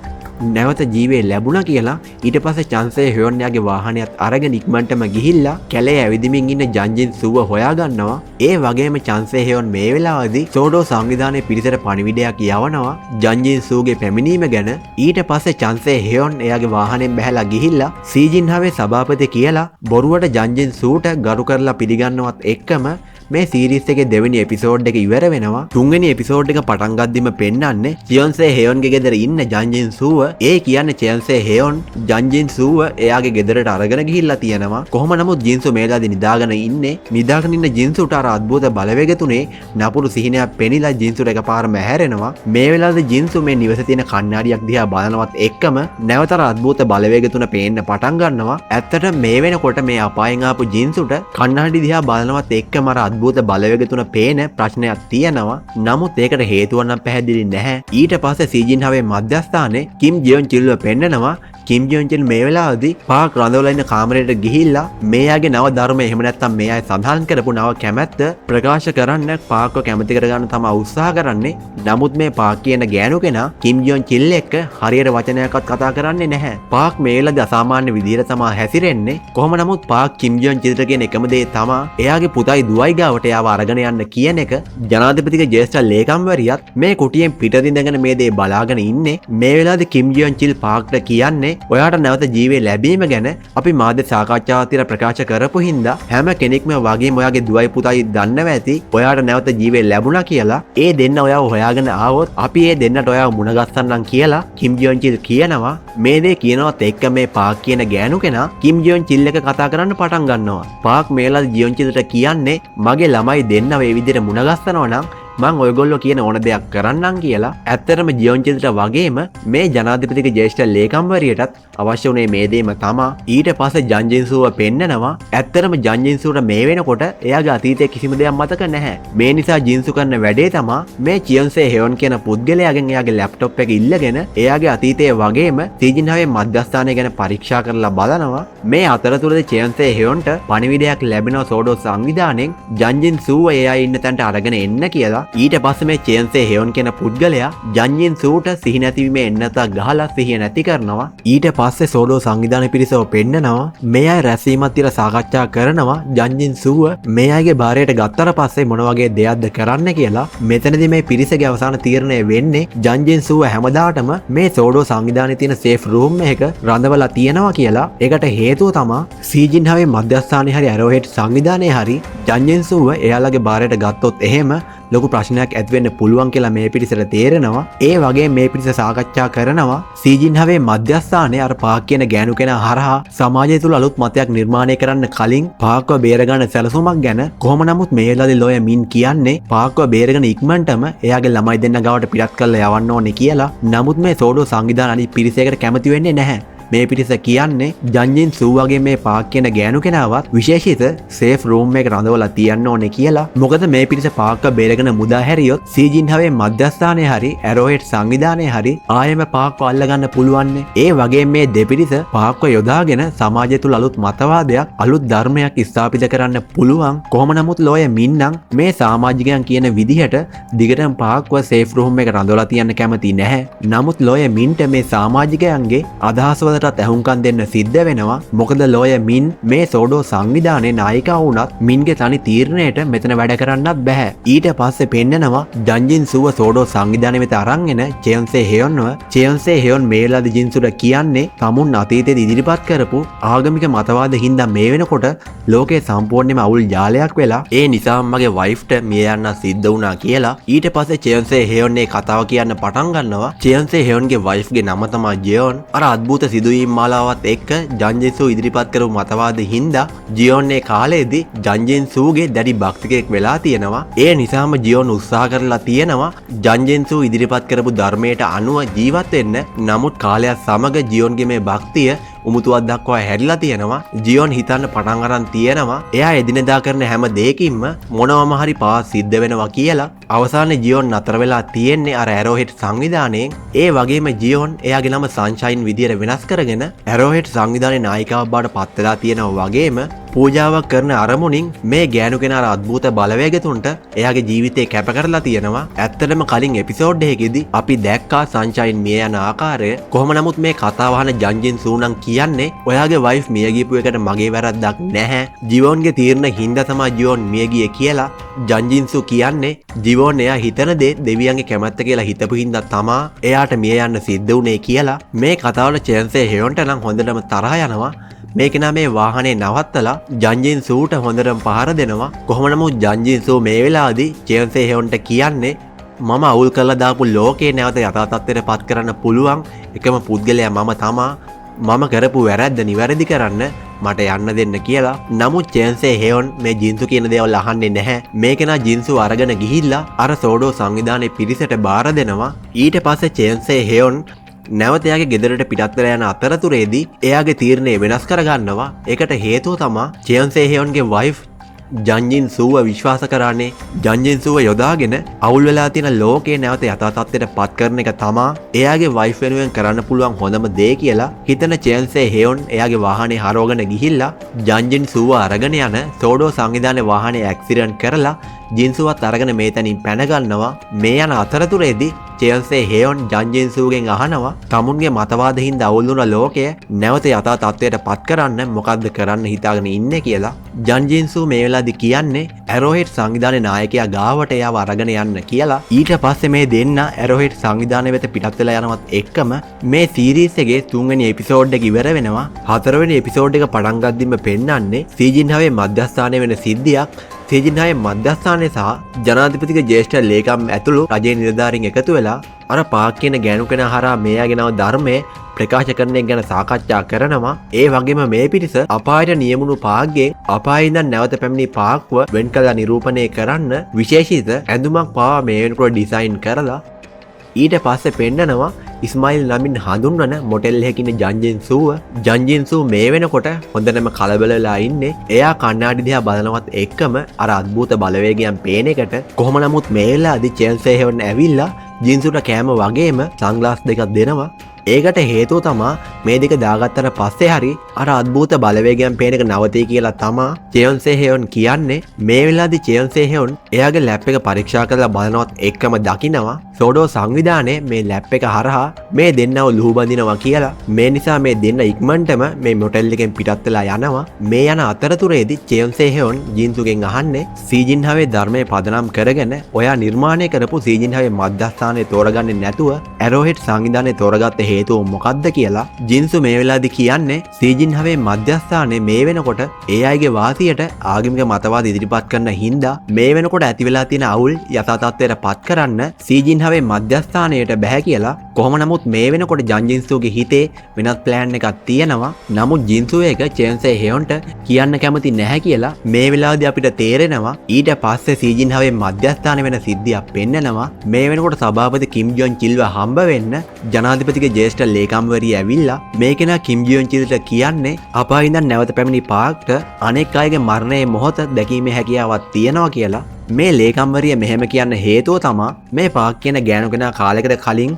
නැවත ජීවේ ලැබුණා කියලා. ඊට පස්සේ චන්සේ හයොන් යාගේ වාහනයත් අරගෙන ඉක්මනටම ගිහිල්ලා කැලේ ඇවිදිමින් ඉන්න ජන්ජින් සුව හොයාගන්නවා. ඒ වගේම චන්සේ හයොන් මේ වෙලාවේදී සෝඩෝ සංවිධානයේ පිරිසට පණිවිඩයක් යවනවා ජන්ජින් සුගේ පැමිණීම ගැන. ඊට පස්සේ චන්සේ හයොන් එයාගේ වාහනයෙන් බැහැලා ගිහිල්ලා සීජින් හවේ සභාපති කියලා බොරුවට ජන්ජින් සුට ගරු කරලා පිළිගන්නවත් එක්කම මේ සීරීස් එකේ දෙවෙනි එපිසෝඩ් එක ඉවර වෙනවා. තුන්වෙනි එපිසෝඩ් එක පටන් ගද්දිම පෙන්නන්නේ චියොන්සේ හේයොන්ගේ ගෙදර ඉන්න ජන්ජින් සූව. ඒ කියන්නේ චියොන්සේ හේයොන් ජන්ජින් සූව එයාගේ ගෙදරට අරගෙන ගිහිල්ලා තියෙනවා. කොහොම නමුත් ජින්සු මේ වෙලාවේ නිදාගෙන ඉන්නේ. නිදාගෙන ඉන්න ජින්සුට අර අద్భుත බලවේග තුනේ නපුරු සිහිනයක් පෙනිලා ජින්සුට එකපාරම හැරෙනවා. මේ වෙලාවේ ජින්සු මේ නිවසේ තියෙන කණ්ණාඩියක් දිහා බලනවත් එක්කම නැවතර අద్భుත බලවේග තුන පේන්න පටන් ගන්නවා. ඇත්තට මේ වෙනකොට මේ අපායෙන් ආපු ජින්සුට කණ්ණාඩි දිහා බලනවත් එක්කම අර අద్భుත බලවේග තුන පේන ප්‍රශ්නයක් තියෙනවා. නමුත් ඒකට හේතුවක් නම් පැහැදිලි නැහැ. ඊට පස්සේ සීජින් හවේ මධ්‍යස්ථානයේ කිම් ජියොන් චිල්ව පෙන්නනවා. කිම් ජියොන් චිල් මේ වෙලාවේදී පාක් රඳවලා ඉන්න කාමරයට ගිහිල්ලා මේයාගේ නව ධර්ම එහෙම නැත්නම් මේ අය සඳහන් කරපු නව කැමැත්ත ප්‍රකාශ කරන්න පාක්ව කැමති කරගන්න තමයි උත්සාහ කරන්නේ. නමුත් මේ පාක් කියන ගෑනු කෙනා කිම් ජියොන් චිල් එක්ක හරියට වචනයක්වත් කතා කරන්නේ නැහැ. පාක් මේ වෙලාවේදී අසාමාන්‍ය විදිහට තමයි හැසිරෙන්නේ. කොහොම නමුත් පාක් කිම් ජියොන් චිල්ට කියන එකම දේ තමයි එයාගේ පුතයි දුවයි ගාවට එයාව අරගෙන යන්න කියන එක. ජනාධිපතිගේ ජ්‍යෙෂ්ඨ ලේකම්වරියත් මේ කුටියෙන් පිටින්දගෙන මේ දේ බලාගෙන ඉන්නේ. මේ වෙලාවේදී කිම් ජියොන් චිල් පාක්ට කියන්නේ ඔයාට නැවත ජීවේ ලැබීම ගැන අපි මාධ්‍ය සාකච්ඡාවක් තියලා ප්‍රකාශ කරපු හින්දා හැම කෙනෙක්ම වගේම ඔයාගේ දුවයි පුතයි දන්නව ඇති ඔයාට නැවත ජීවේ ලැබුණා කියලා. ඒ දෙන්න ඔයාව හොයාගෙන ආවොත් අපි ඒ දෙන්නට ඔයාව මුණගස්සන්නම් කියලා කිම් ජියොන් චිල් කියනවා. මේ දේ කියනවත් එක්ක මේ පාක් කියන ගෑනු කෙනා කිම් ජියොන් චිල් එක කතා කරන්න පටන් ගන්නවා. පාක් මේලා ජියොන් චිල්ට කියන්නේ මගේ ළමයි දෙන්න මේ විදිහට මුණගස්සනවා නම් මං ඔයගොල්ලෝ කියන ඕන දෙයක් කරන්නම් කියලා. ඇත්තටම ජියොන් චිල්ට වගේම මේ ජනාධිපතිගේ ජ්‍යෙෂ්ඨ ලේකම්වරියටත් අවශ්‍ය වුණේ මේ දේම තමයි. ඊට පස්සේ ජන්ජින්සුව පෙන්නනවා. ඇත්තටම ජන්ජින්සුට මේ වෙනකොට එයාගේ අතීතයේ කිසිම දෙයක් මතක නැහැ. මේ නිසා ජින්සු කරන වැඩේ තමයි මේ චියොන්සේ හේයොන් කියන පුද්ගලයාගෙන් එයාගේ ලැප්ටොප් එක ඉල්ලගෙන එයාගේ අතීතයේ වගේම සීජින්හාවේ මධ්‍යස්ථානය ගැන පරීක්ෂා කරලා බලනවා. මේ අතරතුරදී චියොන්සේ හේයොන්ට පණිවිඩයක් ලැබෙනවා සෝඩෝ සංවිධානයෙන් ජන්ජින්සුව එයා ඉන්න තැනට අරගෙන එන්න කියලා. ඊට පස්සේ මේ චේන්සේ හේයොන් කියන පුද්ගලයා ජන්ජින් සූට සිහි නැතිවීමේ එන්නතක් ගහලා සිහිය නැති කරනවා. ඊට පස්සේ සෝඩෝ සංවිධානය පිරිසව පෙන්නනවා. මේ අය රැස්වීමක් තියලා සාකච්ඡා කරනවා ජන්ජින් සූව මේ අයගේ භාරයට ගත්තට පස්සේ මොන වගේ දෙයක්ද කරන්න කියලා. මෙතනදී මේ පිරිසගේ අවසාන තීරණය වෙන්නේ ජන්ජින් සූව හැමදාටම මේ සෝඩෝ සංවිධානයේ තියෙන සේෆ් රූම් එකක රඳවලා තියෙනවා කියලා. ඒකට හේතුව තමයි සීජින් හවේ මධ්‍යස්ථානයේ හරි ඇරෝහෙඩ් සංවිධානයේ හරි ජන්ජින් සූව එයාලගේ භාරයට ගත්තොත් එහෙම ලොකු ප්‍රශ්නයක් ඇතිවෙන්න පුළුවන් කියලා මේ පිරිසට තේරෙනවා. ඒ වගේ මේ පිරිස සාකච්ඡා කරනවා සීජින් හවේ මධ්‍යස්ථානයේ අර පාක් කියන ගෑනු කෙනා හරහා සමාජය තුළ අලුත් මතයක් නිර්මාණය කරන්න කලින් පාක්ව බේරගන්න සැලසුමක් ගැන. කොහොම නමුත් මේ වෙලාවේ ලෝය මින් කියන්නේ පාක්ව බේරගෙන ඉක්මනටම එයාගේ ළමයි දෙන්න ගාවට පිටත් කරලා යවන්න ඕනේ කියලා. නමුත් මේ සෝඩෝ සංවිධාන අනිත් පිරිසයකට කැමති වෙන්නේ නැහැ. මේ පිරිස කියන්නේ ජන්ජින් සූ වගේ මේ පාක් කියන ගෑනු කෙනාවත් විශේෂිත සේෆ් රූම් එකක රඳවලා තියන්න ඕනේ කියලා. මොකද මේ පිරිස පාක්ව බේරගෙන මුදා හැරියොත් සීජින් හවේ මධ්‍යස්ථානයේ හරි ඇරෝහෙඩ් සංවිධානයේ හරි ආයෙම පාක්ව අල්ලගන්න පුළුවන්. ඒ වගේ මේ දෙපිරිස පාක්ව යොදාගෙන සමාජය තුල අලුත් මතවාදයක් අලුත් ධර්මයක් ස්ථාපිත කරන්න පුළුවන්. කොහොම නමුත් ලෝය මින්නම් මේ සමාජිකයන් කියන විදිහට දිගටම පාක්ව සේෆ් රූම් එකක රඳවලා තියන්න කැමති නැහැ. නමුත් ලෝය මින්ට මේ සමාජිකයන්ගේ අදහස් ඇහුම්කන් දෙන්න සිද්ධ වෙනවා. මොකද ලෝය මින් මේ සෝඩෝ සංවිධානයේ නායිකා වුණත් මින්ගේ තනි තීරණයට මෙතන වැඩ කරන්නත් බෑ. ඊට පස්සේ පෙන්නනවා ජන්ජින් සූව සෝඩෝ සංවිධානය වෙත අරන් එන චේයොන්සේ හේයොන්ව. චේයොන්සේ හේයොන් මේ වෙලාවේ ජින්සුට කියන්නේ තමුන් අතීතයේ ඉදිරිපත් කරපු ආගමික මතවාද හින්දා මේ වෙනකොට ලෝකේ සම්පූර්ණයෙන්ම අවුල් ජාලයක් වෙලා ඒ නිසා මගේ වයිෆ්ට මිය යන්න සිද්ධ වුණා කියලා. ඊට පස්සේ චේයොන්සේ හේයොන්නේ කතාව කියන්න පටන් ගන්නවා. චේයොන්සේ හේයොන්ගේ වයිෆ්ගේ නම තමයි ජියොන්. අර අద్భుත සිදුවීම් මාලාවත් එක්ක ජන්ජින්සූ ඉදිරිපත් කරපු මතවාද හින්දා ජියොන්නේ කාලේදී ජන්ජින්සූගේ දැඩි භක්තිකයෙක් වෙලා තියෙනවා. ඒ නිසාම ජියොන් උත්සාහ කරලා තියෙනවා ජන්ජින්සූ ඉදිරිපත් කරපු ධර්මයට අනුව ජීවත් වෙන්න. නමුත් කාලයක් සමග ජියොන්ගේ මේ භක්තිය උමුතුවක් දක්වා හැරිලා තියෙනවා. ජියොන් හිතන්න පටන් අරන් තියෙනවා එයා එදිනෙදා කරන හැම දෙයකින්ම මොනවම හරි පාස් සිද්ධ වෙනවා කියලා. අවසානයේ ජියොන් නතර වෙලා තියෙන්නේ අර ඇරෝහෙඩ් සංවිධානයෙන්. ඒ වගේම ජියොන් එයාගේ නම සන්ෂයින් විදියට වෙනස් කරගෙන ඇරෝහෙඩ් සංවිධානයේ නායිකාවක් බවට පත් වෙලා තියෙනවා. වගේම පූජාවක් කරන අරමුණින් මේ ගෑනු කෙනා අద్భుත බලවේගතුන්ට එයාගේ ජීවිතේ කැප කරලා තියෙනවා. ඇත්තටම කලින් එපිසෝඩ් එකකදී අපි දැක්කා සන්ෂයින් මිය යන ආකාරය. කොහොම නමුත් මේ කතාව අහන ජන්ජින් සූනන් කියන්නේ ඔයාගේ වයිෆ් මිය ගියපු එකට මගේ වැරද්දක් නැහැ. ජිවොන්ගේ තීරණ හින්දා තමයි ජිවොන් මිය ගියේ කියලා ජන්ජින් සූ කියන්නේ. ජිවොන් එයා හිතන දේ දෙවියන්ගේ කැමැත්ත කියලා හිතපු හින්දා තමා එයාට මිය යන්න සිද්ධ වුනේ කියලා. මේ කතාවල චේන්සේ හේයොන්ට නම් හොඳටම තරහ යනවා. මේක නම් මේ වාහනේ නවත්තලා ජන්ජින් සූට හොඳටම පහර දෙනවා. කොහොම නමුත් ජන්ජින් සූ මේ වෙලාවේදී චේන්සේ හේවන්ට කියන්නේ මම අවුල් කරලා දාපු ලෝකේ නැවත යථා තත්ත්වයට පත් කරන්න පුළුවන් එකම පුද්ගලයා මම තමා. මම කරපු වැරද්ද නිවැරදි කරන්න මට යන්න දෙන්න කියලා. නමුත් චේන්සේ හේවන් මේ ජින්සු කියන දේවල් අහන්නේ නැහැ. මේක නා ජින්සු අරගෙන ගිහිල්ලා අර සෝඩෝ සංවිධානයේ පිරිසට බාර දෙනවා. ඊට පස්සේ චේන්සේ හේවන් නැවත එයාගේ ගෙදරට පිටත් වෙලා යන අතරතුරේදී එයාගේ තීරණය වෙනස් කරගන්නවා. ඒකට හේතුව තමයි චේන්සේ හේවන්ගේ වයිෆ් ජන්ජින් සූව විශ්වාස කරන්නේ ජන්ජින් සූව යොදාගෙන අවුල් වෙලා තියෙන ලෝකේ නැවත යථා තත්ත්වයට පත් කරන එක තමා එයාගේ වයිෆ් වෙනුවෙන් කරන්න පුළුවන් හොඳම දේ කියලා හිතන චේන්සේ හේවන් එයාගේ වාහනේ හරවගෙන ගිහිල්ලා ජන්ජින් සූව අරගෙන යන සෝඩෝ සංවිධානයේ වාහනේ ඇක්සිඩන්ට් කරලා ජින්සුවත් අරගෙන මේ තැනින් පැන ගන්නවා. මේ යන අතරතුරේදී චේන්සේ හේවන් ජන්ජින් සූගෙන් අහනවා තමුන්ගේ මතවාද හින්දා අවුල් වුණ ලෝකය නැවත යථා තත්ත්වයට පත් කරන්න මොකද්ද කරන්න හිතාගෙන ඉන්නේ කියලා. ජන්ජින් සූ මේ වෙලාවේදී කියන්නේ ඇරෝහෙඩ් සංවිධානයේ නායකයා ගාවට එයාව අරගෙන යන්න කියලා. ඊට පස්සේ මේ දෙන්න ඇරෝහෙඩ් සංවිධානය වෙත පිටත් වෙලා යනවත් එක්කම මේ සීරීස් එකේ 3 වෙනි එපිසෝඩ් එක ඉවර වෙනවා. 4 වෙනි එපිසෝඩ් එක පටන් ගද්දිම පෙන්නන්නේ සීජින්හාවේ මධ්‍යස්ථානයේ වෙන සිද්ධියක්. සීජින්හාවේ මධ්‍යස්ථානයේ සහ ජනාධිපතිගේ ජ්‍යෙෂ්ඨ ලේකම් ඇතුළු රජයේ නිලධාරීන් එකතු වෙලා අර පාක් කියන ගෑනු කෙනා හරහා මෙයාගෙනව ධර්මයේ ප්‍රකාශ කරන එක ගැන සාකච්ඡා කරනවා. ඒ වගේම මේ පිරිස අපායට නියමුණු පාක්ගෙන් අපායේ ඉඳන් නැවත පැමිණි පාක්ව වෙන් කළා නිරූපණය කරන්න විශේෂිත ඇඳුමක් පාවා මේ වෙනකොට ඩිසයින් කරලා ඊට පස්සේ පෙන්නනවා ඉස්මායිල් නමින් හඳුන්වන මොටෙල් එකකින් ජන්ජින් සූව. ජන්ජින් සූ මේ වෙනකොට හොඳටම කලබල වෙලා ඉන්නේ. එයා කණ්ණාඩි දිහා බලනවත් එක්කම අර අద్භූත බලවේගයන් පේන එකට කොහොම නමුත් මේ වෙලාවේදී චේන්සේ හේවන් ඇවිල්ලා ජින්සුට කෑම වගේම සන්ග්ලාස් දෙකක් දෙනවා. ඒකට හේතුව තමා මේ දෙක දාගත්තට පස්සේ හරි අර අద్භූත බලවේගයන් පේන එක නවතී කියලා තමා චේන්සේ හේවන් කියන්නේ. මේ වෙලාවේදී චේන්සේ හේවන් එයාගේ ලැප් එක පරීක්ෂා කරලා බලනවත් එක්කම දකිනවා සෝඩෝ සංවිධානයේ මේ ලැප් එක හරහා මේ දෙන්නව ලුහු බඳිනවා කියලා. මේ නිසා මේ දෙන්න ඉක්මනටම මේ මොටෙල් එකෙන් පිටත් වෙලා යනවා. මේ යන අතරතුරේදී චේන්සේ හේවන් ජින්සුගෙන් අහන්නේ සීජින්හාවේ ධර්මයේ පදනම් කරගෙන ඔයා නිර්මාණය කරපු සීජින්හාවේ මධ්‍යස්ථානයේ තෝරගන්නේ නැතුව ඇරෝහෙඩ් සංවිධානයේ තෝරගත්ත හේතුව මොකක්ද කියලා. ජින්සු මේ වෙලාවේදී කියන්නේ සීජින්හාවේ මධ්‍යස්ථානයේ මේ වෙනකොට ඒ අයගේ වාසියට ආගමික මතවාද ඉදිරිපත් කරන හින්දා මේ වෙනකොට ඇති වෙලා තියෙන අවුල් යථා තත්ත්වයට පත් කරන්න සීජින්හාවේ මධ්‍යස්ථානයට බෑ කියලා. කොහොම නමුත් මේ වෙනකොට ජන්ජින්සුගේ හිතේ වෙනත් ප්ලෑන් එකක් තියෙනවා. නමුත් ජින්සු එක චේන්සේ හේවන්ට කියන්න කැමති නැහැ කියලා මේ වෙලාවේදී අපිට තේරෙනවා. ඊට පස්සේ සීජින්හාවේ මධ්‍යස්ථානයේ වෙන සිද්ධියක් පෙන්නනවා. මේ වෙනකොට සභාපති කිම් ජොන් චිල්ව හම්බ වෙන්න ජනාධිපතිගේ ජ්‍යෙෂ්ඨ ලේකම්වරිය ඇවිල්ලා මේ කෙනා කිම් ජොන් චිල්ට කියන්නේ අපායේ ඉඳන් නැවත පැමිණි පාක්ට අනෙක් අයගේ මරණයේ මොහොත දැකීමේ හැකියාවක් තියෙනවා කියලා. මේ ලේකම්වරිය මෙහෙම කියන්න හේතුව තමා මේ පාක් කියන ගෑනු කෙනා කාලයකට කලින්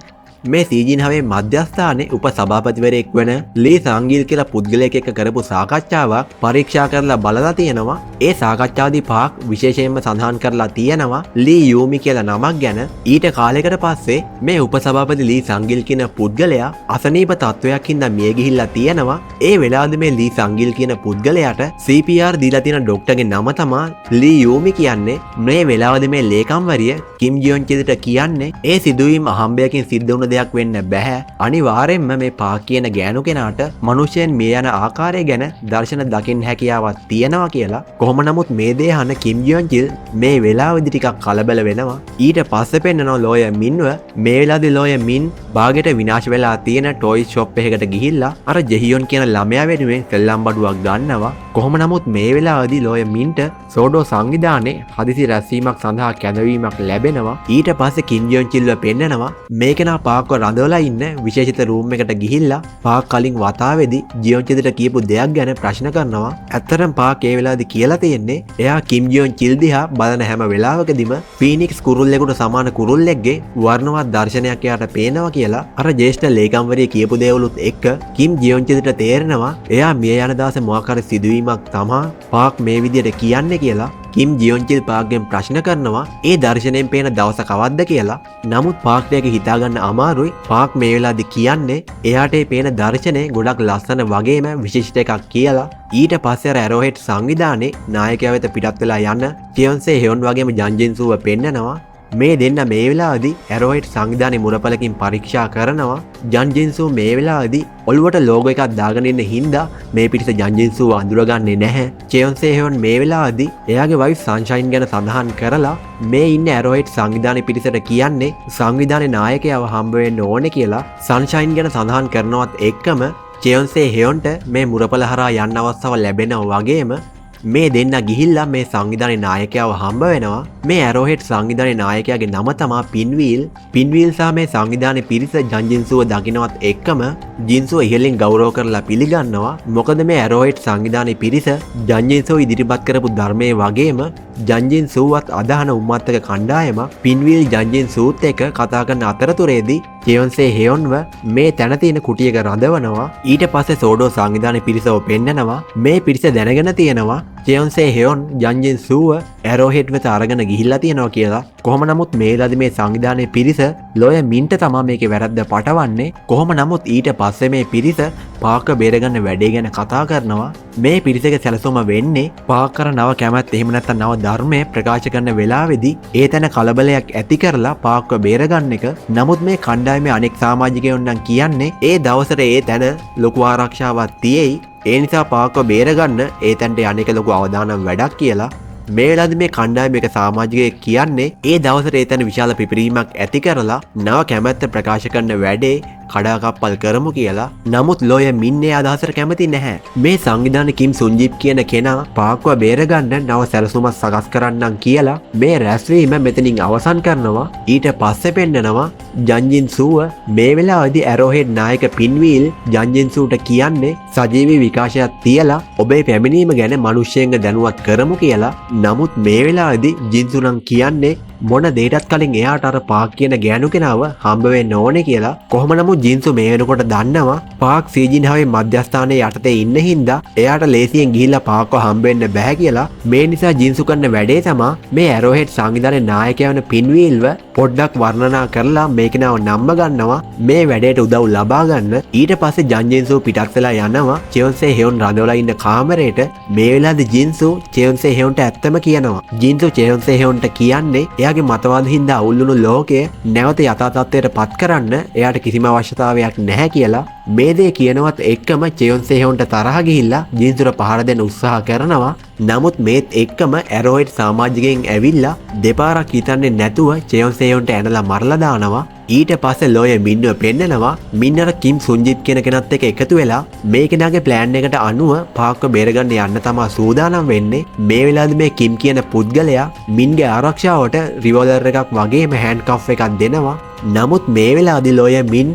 මේ සීජින්හාවේ මධ්‍යස්ථානයේ උපසභාපතිවරයෙක් වෙන ලී සංගීල් කියලා පුද්ගලයෙක් එක්ක කරපු සාකච්ඡාවක් පරීක්ෂා කරලා බලලා තියෙනවා. ඒ සාකච්ඡාවේදී පාක් විශේෂයෙන්ම සඳහන් කරලා තියෙනවා ලී යූමි කියලා නමක් ගැන. ඊට කාලයකට පස්සේ මේ උපසභාපති ලී සංගීල් කියන පුද්ගලයා අසනීප තත්වයක් හින්දා මිය ගිහිල්ලා තියෙනවා. ඒ වෙලාවේදී මේ ලී සංගීල් කියන පුද්ගලයාට CPR දීලා තියෙන ડોක්ටර්ගේ නම තමයි ලී යූමි කියන්නේ. මේ වෙලාවේදී මේ ලේකම්වරිය කිම් ජොන් චිල්ට කියන්නේ ඒ සිදුවීම අහම්බයකින් සිද්ධ වුණ දෙයක් වෙන්න බෑ. අනිවාර්යෙන්ම මේ පාක් කියන ගෑනු කෙනාට මිනිසෙන් මිය යන ආකාරය ගැන දර්ශන දකින්න හැකියාවක් තියෙනවා කියලා. කොහොම නමුත් මේ දේ අහන කිම් ජොන් චිල් මේ වෙලාවේදී ටිකක් කලබල වෙනවා. ඊට පස්සේ පෙන්නනවා ලෝයර් මින්ව. මේ වෙලාවේදී ලෝයර් මින් බාගෙට විනාශ වෙලා තියෙන ටොයි ෂොප් එකකට ගිහිල්ලා අර ජෙහියොන් කියන ළමයා වෙනුවෙන් සෙල්ලම් බඩුවක් ගන්නවා. කොහොම නමුත් මේ වෙලාවේදී ලෝයර් මින්ට සෝඩෝ සංවිධානයේ හදිසි රැස්වීමක් සඳහා කැඳවීමක් ලැබෙනවා. ඊට පස්සේ කිම් ජොන් චිල්ව පෙන්නනවා මේකෙනා පාක්ව රඳවලා ඉන්න විශේෂිත රූම් එකට ගිහිල්ලා පාක් කලින් වතාවේදී ජියොන් චිල්ට කියපු දෙයක් ගැන ප්‍රශ්න කරනවා. ඇත්තටම පාක් ඒ වෙලාවේදී කියලා තියෙන්නේ එයා කිම් ජොන් චිල් දිහා බලන හැම වෙලාවකදීම ෆීනික්ස් කුරුල්ලෙකුට සමාන කුරුල්ලෙක්ගේ වර්ණවත් දර්ශනයක් එයාට පේනවා කියලා. අර ජ්‍යෙෂ්ඨ ලේකම්වරිය කියපු දේවලුත් එක්ක කිම් ජියොන් චිල්ට තේරෙනවා එයා මිය යන දාසේ මොකක් හරි සිදුවීමක් තමා පාක් මේ විදියට කියන්නේ කියලා. කිම් ජියොන් චිල් පාක්ගෙන් ප්‍රශ්න කරනවා ඒ දර්ශනයෙන් පේන දවස කවද්ද කියලා. නමුත් පාක්ට ඒක හිතාගන්න අමාරුයි. පාක් මේ වෙලාවේදී කියන්නේ එයාට ඒ පේන දර්ශනය ගොඩක් ලස්සන වගේම විශේෂිත එකක් කියලා. ඊට පස්සේ අර ඇරෝහෙඩ් සංවිධානයේ නායකයා වෙත පිටත් වෙලා යන චේන්සේ හේවන් වගේම ජන්ජින් සූව පෙන්නනවා. මේ දෙන්න මේ වෙලාවේදී ඇරෝහෙඩ් සංවිධානයේ මුරපලකින් පරීක්ෂා කරනවා. ජන්ජින්සු මේ වෙලාවේදී ඔළුවට ලෝගෝ එකක් දාගෙන ඉන්න හින්දා මේ පිරිස ජන්ජින්සුව අඳුරගන්නේ නැහැ. චේයොන්සේ හේවොන් මේ වෙලාවේදී එයාගේ වයිෆ් සන්ෂයින් ගැන සඳහන් කරලා මේ ඉන්න ඇරෝහෙඩ් සංවිධානයේ පිරිසට කියන්නේ සංවිධානයේ නායකයව හම්බ වෙන්න ඕනේ කියලා සන්ෂයින් ගැන සඳහන් කරනවත් එක්කම චේයොන්සේ හේවොන්ට මේ මුරපල හරහා යන්න අවස්ථාව ලැබෙනවා වගේම මේ දෙන්න ගිහිල්ලා මේ සංවිධානයේ නායකයව හම්බ වෙනවා. මේ ඇරෝහෙඩ් සංවිධානයේ නායකයාගේ නම තමා පින්වීල්. පින්වීල් සහ මේ සංවිධානයේ පිරිස ජන්ජින්සුව දකින්නවත් එක්කම ජින්සුව ඉහළින් ගෞරව කරලා පිළිගන්නවා. මොකද මේ ඇරෝහෙඩ් සංවිධානයේ පිරිස ජන්ජින්සුව ඉදිරිපත් කරපු ධර්මයේ වගේම ජන්ජින්සුවත් අදහන උම්මත්තක කණ්ඩායමක්. පින්වීල් ජන්ජින්සුත් එක්ක කතා කරන අතරතුරේදී චේයොන්සේ හේයොන්ව මේ තැන තියෙන කුටියක රඳවනවා. ඊට පස්සේ සෝඩෝ සංවිධානයේ පිරිසව පෙන්නනවා. මේ පිරිස දැනගෙන තියෙනවා චේයොන්සේ හේයොන් ජන්ජින්සුව ඇරෝහෙඩ් වෙත අරගෙන ගිහිල්ලා තියෙනවා කියලා. කොහොම නමුත් මේලාදී මේ සංවිධානයේ පිරිස ලෝය මින්ට තමා මේකේ වැරද්ද පටවන්නේ. කොහොම නමුත් ඊට පස්සේ මේ පිරිස පාක බේරගන්න වැඩේ ගැන කතා කරනවා. මේ පිරිසගේ සැලසුම වෙන්නේ පාකර නව කැමැත්ත එහෙම නැත්නම් නව ධර්මය ප්‍රකාශ කරන වෙලාවේදී ඒ තැන කලබලයක් ඇති කරලා පාක්ව බේරගන්න එක. නමුත් මේ කණ්ඩායමේ අනෙක් සමාජිකයෝ නම් කියන්නේ ඒ දවසට ඒ තැන ලොකු ආරක්ෂාවක් තියෙයි. ඒ නිසා පාක්ව බේරගන්න ඒ තැනට අනෙක් ලොකු අවදානම් වැඩක් කියලා. මේ වෙලාවේදී මේ කණ්ඩායමේ එක සමාජිකයෙක් කියන්නේ ඒ දවසට ඒ තැන විශාල පිපිරීමක් ඇති කරලා නව කැමැත්ත ප්‍රකාශ කරන වැඩේ කඩාකප්පල් කරමු කියලා. නමුත් ලෝය මින්නේ අදහසට කැමති නැහැ. මේ සංවිධාන කිම් සුන්ජිප් කියන කෙනා පාක්ව බේරගන්න නව සැලසුමක් සකස් කරන්නම් කියලා මේ රැස්වීම මෙතනින් අවසන් කරනවා. ඊට පස්සේ පෙන්නනවා ජන්ජින්සුව මේ වෙලාවේදී ඇරෝහෙඩ් නායක පින්වීල් ජන්ජින්සුට කියන්නේ සජීවී විකාශයක් තියලා ඔබේ පැමිණීම ගැන මිනිස්සුන්ව දැනුවත් කරමු කියලා. නමුත් මේ වෙලාවේදී ජින්සුනම් කියන්නේ මොන දෙයටත් කලින් එයාට අර පාක් කියන ගෑනු කෙනාව හම්බ වෙන්න ඕනේ කියලා. කොහොම නමුත් ජින්සු මේ වෙනකොට දන්නවා පාක් සීජින්හාවේ මධ්‍යස්ථානයේ යටතේ ඉන්න හින්දා එයාට ලේසියෙන් ගිහිල්ලා පාක්ව හම්බ වෙන්න බෑ කියලා. මේ නිසා ජින්සු කරන වැඩේ තමයි මේ ඇරෝහෙඩ් සංවිධානයේ නායකයා වෙන පින්වීල්ව පොඩ්ඩක් වර්ණනා කරලා මේ කෙනාව නම්ම ගන්නවා මේ වැඩේට උදව් ලබා ගන්න. ඊට පස්සේ ජන්ජින්සු පිටත් වෙලා යනවා චේයොන්සේ හේවොන් රඳවලා ඉන්න කාමරේට. මේ වෙලාවේදී ජින්සු චේයොන්සේ හේවොන්ට ඇත්තම කියනවා. ජින්සු චේයොන්සේ හේවොන්ට කියන්නේ එයාගේ මතවාද හින්දා අවුල්ුණු ලෝකය නැවත යථා තත්ත්වයට පත් කරන්න එයාට කිසිම අවශ්‍යතාවයක් නැහැ කියලා. මේ දේ කියනවත් එක්කම චේයොන්සේ හේවොන්ට තරහ ගිහිල්ලා ජින්සුට පහර දෙන්න උත්සාහ කරනවා. නමුත් මේත් එක්කම ඇරෝහෙඩ් සමාජිකයන් ඇවිල්ලා දෙපාරක් හිතන්නේ නැතුව චේයොන්සේ හේවොන්ට ඇනලා මරලා දානවා. ඊට පස්සේ ලෝය මින්නුව පෙන්නනවා. මින්නර කිම් සුන්ජිත් කියන කෙනත් එක්ක එකතු වෙලා මේ කෙනාගේ ප්ලෑන් එකට අනුව පාක්ව බේරගන්න යන්න තමා සූදානම් වෙන්නේ. මේ වෙලාවේදී මේ කිම් කියන පුද්ගලයා මින්ගේ ආරක්ෂාවට රිවෝල්වර් එකක් වගේම හෑන්ඩ්කෆ් එකක් දෙනවා. නමුත් මේ වෙලාවේදී ලෝය මින්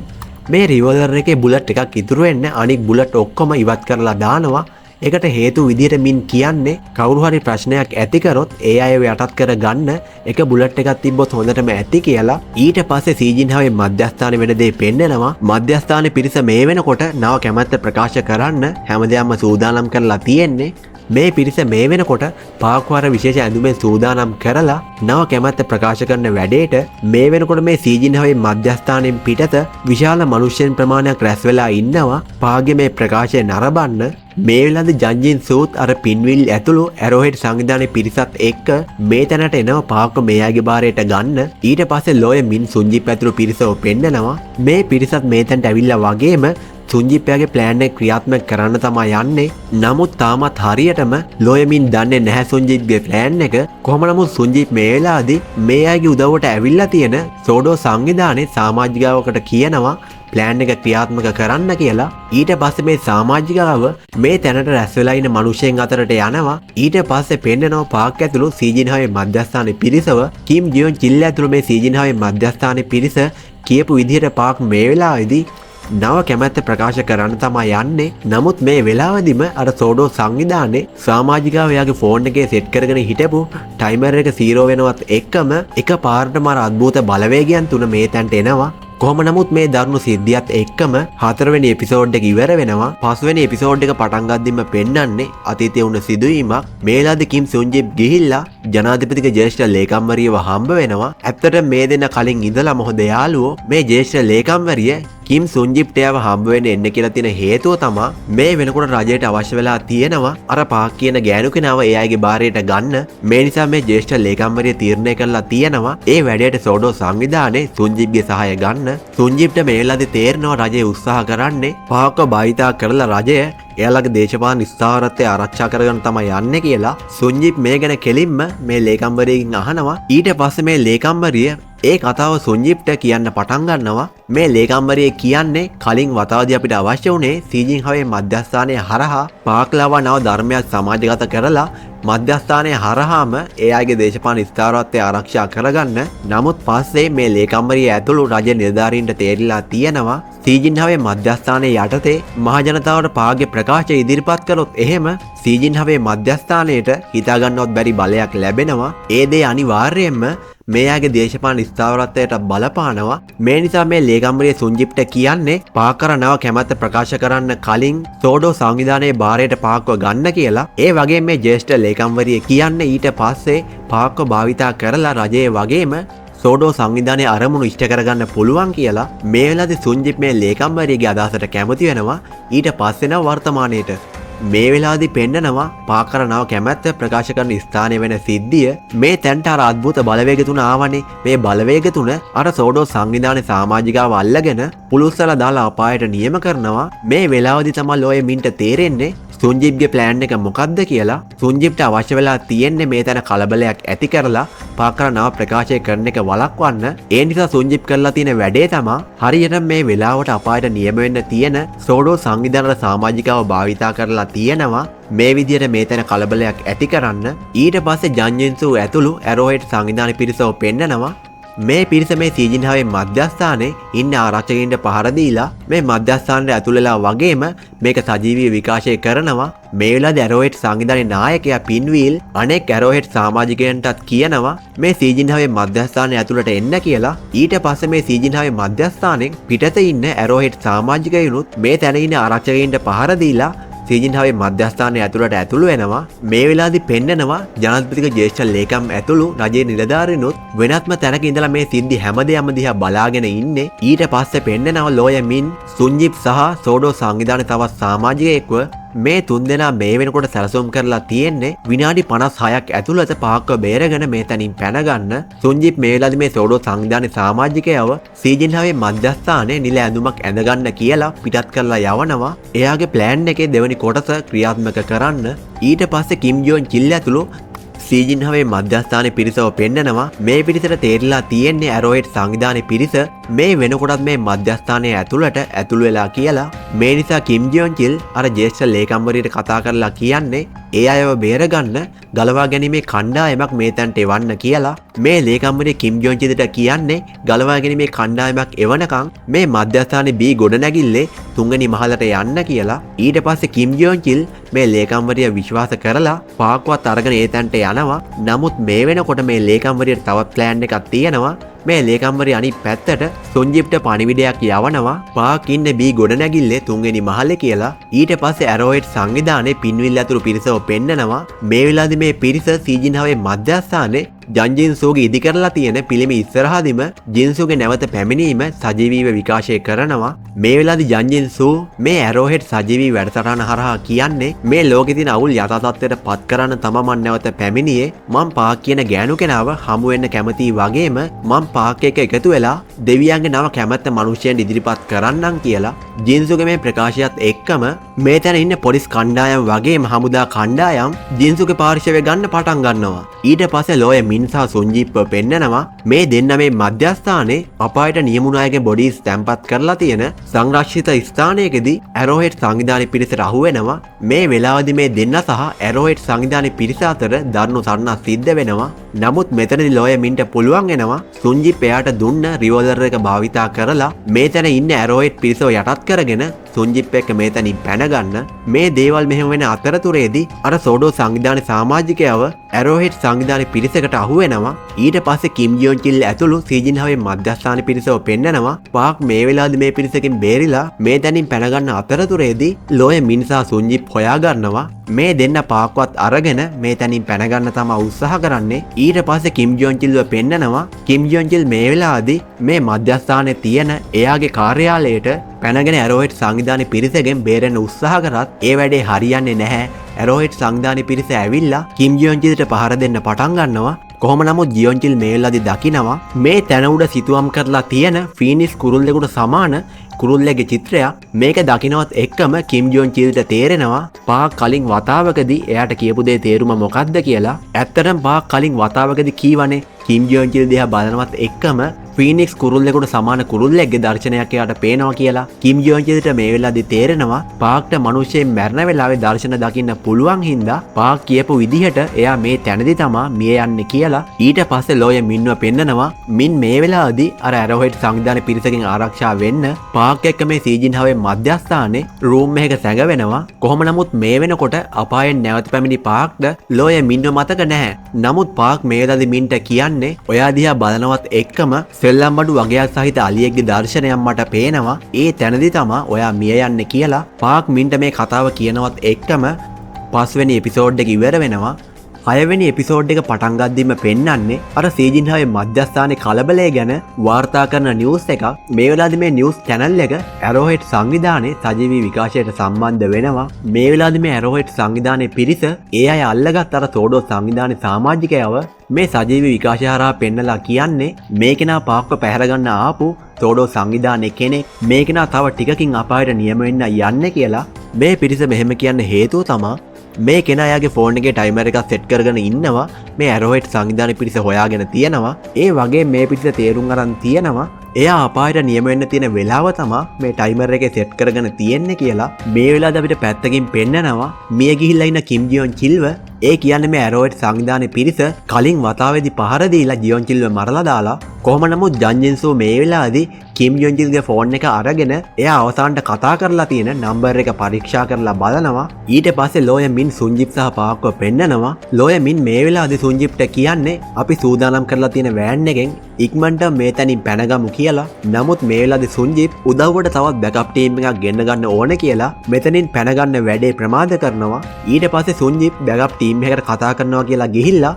මේ රිවෝල්වර් එකේ බුලට් එකක් ඉතුරු වෙන්න අනික් බුලට් ඔක්කොම ඉවත් කරලා දානවා. ඒකට හේතු විදිහට මින් කියන්නේ කවුරු හරි ප්‍රශ්නයක් ඇති කරොත් ඒ අයව යටත් කර ගන්න එක බුලට් එකක් තිබ්බොත් හොඳටම ඇති කියලා. ඊට පස්සේ සීජින්හාවේ මධ්‍යස්ථාන වෙන දේ පෙන්නනවා. මධ්‍යස්ථානයේ පිරිස මේ වෙනකොට නව කැමැත්ත ප්‍රකාශ කරන්න හැමදේම සූදානම් කරලා තියෙන්නේ. මේ පිරිස මේ වෙනකොට පාක්වාර විශේෂ ඇඳුමෙන් සූදානම් කරලා නව කැමැත්ත ප්‍රකාශ කරන වැඩේට මේ වෙනකොට මේ සීජින්හාවේ මධ්‍යස්ථානයෙන් පිටත විශාල මනුෂ්‍යයන් ප්‍රමාණයක් රැස් වෙලා ඉන්නවා පාගේ මේ ප්‍රකාශය නරඹන්න. මේ වෙලාවේ ජන්ජින්සුත් අර පින්විල් ඇතුළු ඇරෝහෙඩ් සංවිධානයේ පිරිසත් එක්ක මේ තැනට එනවා පාක්ව මේ අයගේ බාරයට ගන්න. ඊට පස්සේ ලෝය මින් සුන්ජිප් ඇතුළු පිරිසව පෙන්නනවා. මේ පිරිසත් මේ තැනට ඇවිල්ලා වගේම සුන්ජිප්යාගේ ප්ලෑන් එක ක්‍රියාත්මක කරන්න තමයි යන්නේ. නමුත් තාමත් හරියටම ලෝයමින් දන්නේ නැහැ සුන්ජිත්ගේ ප්ලෑන් එක. කොහොම නමුත් සුන්ජිප් මේ වෙලාවේදී මේ අයගේ උදව්වට ඇවිල්ලා තියෙන සෝඩෝ සංවිධානයේ සමාජිකාවකට කියනවා ප්ලෑන් එක ක්‍රියාත්මක කරන්න කියලා. ඊට පස්සේ මේ සමාජිකාව මේ තැනට රැස් වෙලා ඉන්න මිනිස්සුන් අතරට යනවා. ඊට පස්සේ පෙන්නනවා පාක් ඇතුළු සීජින්හාවේ මධ්‍යස්ථානයේ පිරිසව. කිම් ජියොන් චිල්ල ඇතුළු මේ සීජින්හාවේ මධ්‍යස්ථානයේ පිරිස කියපු විදිහට පාක් මේ වෙලාවේදී නව කැමැත්ත ප්‍රකාශ කරන්න තමයි යන්නේ. නමුත් මේ වෙලාවදිම අර සෝඩෝ සංවිධානයේ සමාජිකාව එයාගේ ෆෝන් එකේ සෙට් කරගෙන හිටපු ටයිමර් එක 0 වෙනවත් එක්කම එක පාරටම අර අద్භූත බලවේගයන් තුන මේ තැනට එනවා. කොහොම නමුත් මේ දරුණු සිද්ධියත් එක්කම 4 වෙනි එපිසෝඩ් එක ඉවර වෙනවා. 5 වෙනි එපිසෝඩ් එක පටන් ගද්දිම පෙන්නන්නේ අතීතයේ වුණ සිදුවීමක්. මේලාද කිම් සුන්ජිප් ගිහිල්ලා ජනාධිපතිගේ ජ්‍යෙෂ්ඨ ලේකම්වරියව හම්බ වෙනවා. ඇත්තට මේ දෙන්න කලින් ඉඳලා මොහොත යාළුවෝ. මේ ජ්‍යෙෂ්ඨ ලේකම්වරිය කිම් සුන්ජිප්ටයව හම්බ වෙන්න එන්න කියලා තියෙන හේතුව තමයි මේ වෙනකොට රජයට අවශ්‍ය වෙලා තියෙනවා අර පාක් කියන ගෑනු කෙනාව එයාගේ බාරයට ගන්න. මේ නිසා මේ ජ්‍යෙෂ්ඨ ලේකම්වරිය තීරණය කරලා තියෙනවා ඒ වැඩේට සෝඩෝ සංවිධානයේ සුන්ජිප්ගේ සහාය ගන්න. සුන්ජිප්ට මේ වෙලාවේ තේරෙනවා රජය උත්සාහ කරන්නේ පාක්ව භාවිතා කරලා රජය එයාලගේ දේශපාලන ස්ථාවරත්වය ආරක්ෂා කරගන්න තමයි යන්නේ කියලා. සුන්ජිප් මේ ගැන කෙලින්ම මේ ලේකම්වරියකින් අහනවා. ඊට පස්සේ මේ ලේකම්වරිය ඒ කතාව සුන්ජිප්ට කියන්න පටන් ගන්නවා. මේ ලේකම්වරිය කියන්නේ කලින් වතාවදී අපිට අවශ්‍ය වුණේ සීජින් හවේ මධ්‍යස්ථානයේ හරහා පාක්ලාව නව ධර්මයක් සමාජගත කරලා මධ්‍යස්ථානයේ හරහාම එයාගේ දේශපාලන ස්ථාවරත්වය ආරක්ෂා කරගන්න. නමුත් පස්සේ මේ ලේකම්වරිය ඇතුළු රජ නිලධාරීන්ට තේරිලා තියෙනවා සීජින්හවේ මධ්‍යස්ථානයේ යටතේ මහජනතාවට පාගේ ප්‍රකාශය ඉදිරිපත් කළොත් එහෙම සීජින්හවේ මධ්‍යස්ථානයට හිතාගන්නවත් බැරි බලයක් ලැබෙනවා. ඒ දේ අනිවාර්යයෙන්ම මේයාගේ දේශපාලන ස්ථාවරත්වයට බලපානවා. මේ නිසා මේ ලේකම්වරිය සුන්ජිප්ට කියන්නේ පාකර නව කැමැත්ත ප්‍රකාශ කරන්න කලින් සෝඩෝ සංවිධානයේ බාරයට පාක්ව ගන්න කියලා. ඒ වගේ මේ ජ්‍යෙෂ්ඨ ලේකම්වරිය කියන්නේ ඊට පස්සේ පාක්ව භාවිතා කරලා රජයේ වගේම සෝඩෝ සංවිධානයේ අරමුණු ඉෂ්ට කරගන්න පුළුවන් කියලා. මේ වෙලාවේ සුන්ජිප් මේ ලේකම්වරියගේ අදහසට කැමති වෙනවා. ඊට පස්සේ නම් වර්තමානයේට මේ වෙලාවේදී පෙන්නනවා පාකර නව කැමැත්ත ප්‍රකාශ කරන ස්ථානය වෙන සිද්ධිය. මේ තැන්ට අර අద్భుත බලවේග තුන ආවනේ. මේ බලවේග තුන අර සෝඩෝ සංවිධානයේ සමාජිකාව අල්ලගෙන පුලුස්සලා දාලා අපායට නියම කරනවා. මේ වෙලාවේදී තමයි ලෝය මින්ට තේරෙන්නේ සුන්ජිප්ගේ ප්ලෑන් එක මොකක්ද කියලා. සුන්ජිප්ට අවශ්‍ය වෙලා තියෙන්නේ මේ තැන කලබලයක් ඇති කරලා පාකර නව ප්‍රකාශය කරන එක වළක්වන්න. ඒ නිසා සුන්ජිප් කරලා තියෙන වැඩේ තමයි හරියට මේ වෙලාවට අපායට නියම වෙන්න තියෙන සෝඩෝ සංවිධානයේ සමාජිකාව භාවිතා කරලා තියෙනවා. මේ විදිහට මේ තැන කලබලයක් ඇති කරන්න. ඊට පස්සේ ජන්ජින්සු ඇතුළු ඇරෝහෙඩ් සංවිධාන පිරිසව පෙන්නනවා. මේ පිරිස මේ සීජින්හවේ මධ්‍යස්ථානයේ ඉන්න ආරක්ෂකයින්ට පහර දීලා මේ මධ්‍යස්ථානයට ඇතුල් වෙලා වගේම මේක සජීවී විකාශය කරනවා. මේ වෙලාවේ ඇරෝහෙඩ් සංවිධානයේ නායකයා පින්වීල් අනෙක් ඇරෝහෙඩ් සමාජිකයන්ටත් කියනවා මේ සීජින්හවේ මධ්‍යස්ථානයේ ඇතුළට එන්න කියලා. ඊට පස්සේ මේ සීජින්හවේ මධ්‍යස්ථානයෙන් පිටත ඉන්න ඇරෝහෙඩ් සමාජිකයනුත් මේ තැන ඉන්න ආරක්ෂකයින්ට පහර දීලා සීජින්හවේ මධ්‍යස්ථානයේ ඇතුළට ඇතුළු වෙනවා. මේ වෙලාවේදී පෙන්නනවා ජනාධිපතික ජ්‍යෙෂ්ඨ ලේකම් ඇතුළු රජයේ නිලධාරීනුත් වෙනත්ම තැනක ඉඳලා මේ සිද්ධි හැමදේම දිහා බලාගෙන ඉන්නේ. ඊට පස්සේ පෙන්නනවා ලෝය මින් සුන්ජිප් සහ සෝඩෝ සංවිධානයේ තවත් සමාජිකයෙක්ව මේ තුන්දෙනා මේ වෙනකොට සැලසුම් කරලා තියෙන්නේ විනාඩි 56ක් ඇතුළත පාක්ව බේරගෙන මේ තැනින් පැනගන්න. සුන්ජිප් මේ වෙලාවේ මේ සෝඩෝ සංවිධානයේ සමාජිකයව සීජින්හවේ මධ්‍යස්ථානයේ නිල ඇඳුමක් ඇඳගන්න කියලා පිටත් කරලා යවනවා. එයාගේ ප්ලෑන් එකේ දෙවෙනි කොටස ක්‍රියාත්මක කරන්න. ඊට පස්සේ කිම් ජෝන් චිල් ඇතුළු සීජින්හවේ මධ්‍යස්ථානයේ පිරිසව පෙන්නනවා. මේ පිරිසට තේරිලා තියෙන්නේ ඇරෝහෙඩ් සංවිධානයේ පිරිස මේ වෙනකොටත් මේ මධ්‍යස්ථානයේ ඇතුළට ඇතුළු වෙලා කියලා. මේ නිසා කිම් ජෝන් චිල් අර ජ්‍යෙෂ්ඨ ලේකම්වරියට කතා කරලා කියන්නේ ඒ අයව බේරගන්න ගලවා ගැනීමේ කණ්ඩායමක් මේ තැනට එවන්න කියලා. මේ ලේකම්වරිය කිම් ජෝන් චිල්ට කියන්නේ ගලවා ගැනීමේ කණ්ඩායමක් එවනකම් මේ මධ්‍යස්ථානයේ බී ගොඩනැගිල්ලේ තුන්වෙනි මහලට යන්න කියලා. ඊට පස්සේ කිම් ජෝන් චිල් මේ ලේකම්වරිය විශ්වාස කරලා පාක්වත් අරගෙන ඒ තැනට යනවා. නමුත් මේ වෙනකොට මේ ලේකම්වරියට තවත් ප්ලෑන් එකක් තියෙනවා. මේ ලේකම්වරිය අනිත් පැත්තට සුන්ජිප්ට පණිවිඩයක් යවනවා පාක් ඉන්න බී ගොඩනැගිල්ලේ තුන්වෙනි මහලේ කියලා. ඊට පස්සේ ඇරෝහෙඩ් සංවිධානයේ පින්විල් ඇතුළු පිරිසව පෙන්නනවා. මේ වෙලාවේදී මේ පිරිස සීජින්හවේ මධ්‍යස්ථානයේ ජන්ජින්සුගේ ඉදි කරලා තියෙන පිළිම ඉස්සරහදීම ජින්සුගේ නැවත පැමිණීම සජීවීව විකාශය කරනවා. මේ වෙලාවේදී ජන්ජින්සු මේ ඇරෝහෙඩ් සජීවී වැඩසටහන හරහා කියන්නේ මේ ලෝකේ තියෙන අවුල් යථා තත්ත්වයට පත් කරන්න තමයි මම නැවත පැමිණියේ. මම පාක් කියන ගෑනු කෙනාව හමු වෙන්න කැමතියි වගේම මම පාක් එක එකතු වෙලා දෙවියන්ගේ නම කැමැත්ත මිනිසයන් ඉදිරිපත් කරන්නම් කියලා. ජින්සුගේ මේ ප්‍රකාශයත් එක්කම මේ තැන ඉන්න පොලිස් කණ්ඩායම් වගේම හමුදා කණ්ඩායම් ජින්සුගේ පාර්ශවය ගන්න පටන් ගන්නවා. ඊට පස්සේ ලෝය මින් සහ සුන්ජිප්ව පෙන්නනවා මේ දෙන්න මේ මධ්‍යස්ථානයේ අපායට නියමුණු අයගේ බොඩිස් තැන්පත් කරලා තියෙන සංරක්ෂිත ස්ථානයකදී ඇරෝහෙඩ් සංවිධානයේ පිරිසට අහු වෙනවා. මේ වෙලාවේදී මේ දෙන්න සහ ඇරෝහෙඩ් සංවිධානයේ පිරිස අතර දරුණු සටනක් සිද්ධ වෙනවා. නමුත් මෙතනදී ලෝය මින්ට පුළුවන් වෙනවා සුන්ජිප් එයාට දුන්න රිවෝල්වර් එක භාවිතා කරලා මේ තැන ඉන්න ඇරෝහෙඩ් පිරිසව යටත් කරගෙන සුන්ජිප් එක්ක මේ තැනින් පැනගන්න. මේ දේවල් මෙහෙම වෙන අතරතුරේදී අර සෝඩෝ සංවිධානයේ සමාජිකයව ඇරෝහෙඩ් සංවිධානයේ පිරිසකට අහු වෙනවා. ඊට පස්සේ කිම් ජෝන් චිල් ඇතුළු සීජින්හවේ මධ්‍යස්ථානයේ පිරිසව පෙන්නනවා. පාක් මේ වෙලාවේදී මේ පිරිසකින් බේරිලා මේ තැනින් පැනගන්න අතරතුරේදී ලෝය මින් සහ සුන්ජිප් හොයා ගන්නවා මේ දෙන්න පාක්වත් අරගෙන මේ තැනින් පැනගන්න තමා උත්සාහ කරන්නේ. ඊට පස්සේ කිම් ජොන් චිල්ව පෙන්නනවා. කිම් ජොන් චිල් මේ වෙලාවේදී මේ මධ්‍යස්ථානයේ තියෙන එයාගේ කාර්යාලයට පැනගෙන ඇරෝහෙඩ් සංවිධානයේ පිරිසගෙන් බේරෙන්න උත්සාහ කරත් ඒ වැඩේ හරියන්නේ නැහැ. ඇරෝහෙඩ් සංවිධානයේ පිරිස ඇවිල්ලා කිම් ජොන් චිල්ට පහර දෙන්න පටන් ගන්නවා. කොහොම නමුත් ජියොන් චිල් මේ වෙලාවේදී දකිනවා මේ තැන උඩ සිතුවම් කරලා තියෙන ෆීනික්ස් කුරුල්ලෙකුට සමාන කුරුල්ලෙගේ චිත්‍රයක්. මේක දකින්නවත් එක්කම කිම් ජොන් චිල්ට තේරෙනවා පාක් කලින් වතාවකදී එයාට කියපු දේ තේරුම මොකක්ද කියලා. ඇත්තටම පාක් කලින් වතාවකදී කීවනේ කිම් ජොන් චිල් දිහා බලනවත් එක්කම ෆීනික්ස් කුරුල්ලෙකුට සමාන කුරුල්ලෙක්ගේ දර්ශනයක් එයාට පේනවා කියලා. කිම් ජොන් චිල්ට මේ වෙලාවේදී තේරෙනවා පාක්ට මිනිස්සෙන් මැරෙන වෙලාවේ දර්ශන දකින්න පුළුවන් හින්දා පාක් කියපු විදිහට එයා මේ තැනදී තමා මිය යන්නේ කියලා. ඊට පස්සේ ලෝය මින්ව පෙන්නනවා. මින් මේ වෙලාවේදී අර ඇරෝහෙඩ් සංවිධානයේ පිරිසකින් ආරක්ෂා වෙන්න පාක් එක්ක මේ සීජින් හවේ මධ්‍යස්ථානයේ රූම් එකක සැඟවෙනවා. කොහොම නමුත් මේ වෙනකොට අපායෙන් නැවත පැමිණි පාක්ට ලෝය මින්ව මතක නැහැ. නමුත් පාක් මේ වෙලාවේදී මින්ට කියන්නේ ඔයා දිහා බලනවත් එක්කම සෙල්ලම් බඩු වගයක් සහිත අලියෙක්ගේ දර්ශනයක් මට පේනවා. ඒ තැනදී තමා ඔයා මිය යන්නේ කියලා පාක් මින්ට මේ කතාව කියනවත් එක්කම 5 වෙනි එපිසෝඩ් එක ඉවර වෙනවා. 6 වෙනි එපිසෝඩ් එක පටන් ගද්දිම පෙන්වන්නේ අර සීජින් හවේ මධ්‍යස්ථානයේ කලබලය ගැන වාර්තා කරන නිවුස් එකක්. මේ වෙලාවේදී මේ නිවුස් channel එක ඇරෝහෙඩ් සංවිධානයේ සජීවී විකාශයට සම්බන්ධ වෙනවා. මේ වෙලාවේදී මේ ඇරෝහෙඩ් සංවිධානයේ පිරිස ඒ අය අල්ලගත් අර සෝඩෝ සංවිධානයේ සමාජිකයව මේ සජීවී විකාශය හරහා පෙන්නලා කියන්නේ මේ කෙනා පාක්ව පැහැර ගන්න ආපු සෝඩෝ සංවිධානයේ කෙනෙක්. මේ කෙනා තව ටිකකින් අපායට නියම වෙන්න යන්නේ කියලා. මේ පිරිස මෙහෙම කියන්න හේතුව තමා මේ කෙනා යාගේ ෆෝන් එකේ ටයිමර් එකක් සෙට් කරගෙන ඉන්නවා. මේ ඇරෝහෙඩ් සංවිධානයේ පිරිස හොයාගෙන තියෙනවා. ඒ වගේ මේ පිරිස තේරුම් අරන් තියෙනවා එයා අපායට නියම වෙන්න තියෙන වෙලාව තමා මේ ටයිමර් එකේ සෙට් කරගෙන තියෙන්නේ කියලා. මේ වෙලාවට අපිට පැත්තකින් පෙන්නනවා මිය ගිහිල්ලා ඉන්න කිම් ජියොන් චිල්ව. ඒ කියන්නේ මේ ඇරෝහෙඩ් සංවිධානයේ පිරිස කලින් වතාවේදී පහර දීලා ජියොන් චිල්ව මරලා දාලා. කොහොම නමුත් ජන්ජින්සෝ මේ වෙලාවේදී කිම් ජොන් චිල්ගේ ෆෝන් එක අරගෙන එයා අවසානට කතා කරලා තියෙන නම්බර් එක පරීක්ෂා කරලා බලනවා. ඊට පස්සේ ලෝය මින් සුන්ජිප් සහ පාක්ව පෙන්නනවා. ලෝය මින් මේ වෙලාවේදී සුන්ජිප්ට කියන්නේ අපි සූදානම් කරලා තියෙන වෑන් එකෙන් ඉක්මනට මේ තැනින් පැනගමු කියලා. නමුත් මේ වෙලාවේදී සුන්ජිප් උදව්වට තවත් බෑකප් ටීම් එකක් ගෙන්න ගන්න ඕන කියලා මෙතනින් පැනගන්න වැඩේ ප්‍රමාද කරනවා. ඊට පස්සේ සුන්ජිප් බෑකප් ටීම් එකකට කතා කරනවා කියලා ගිහිල්ලා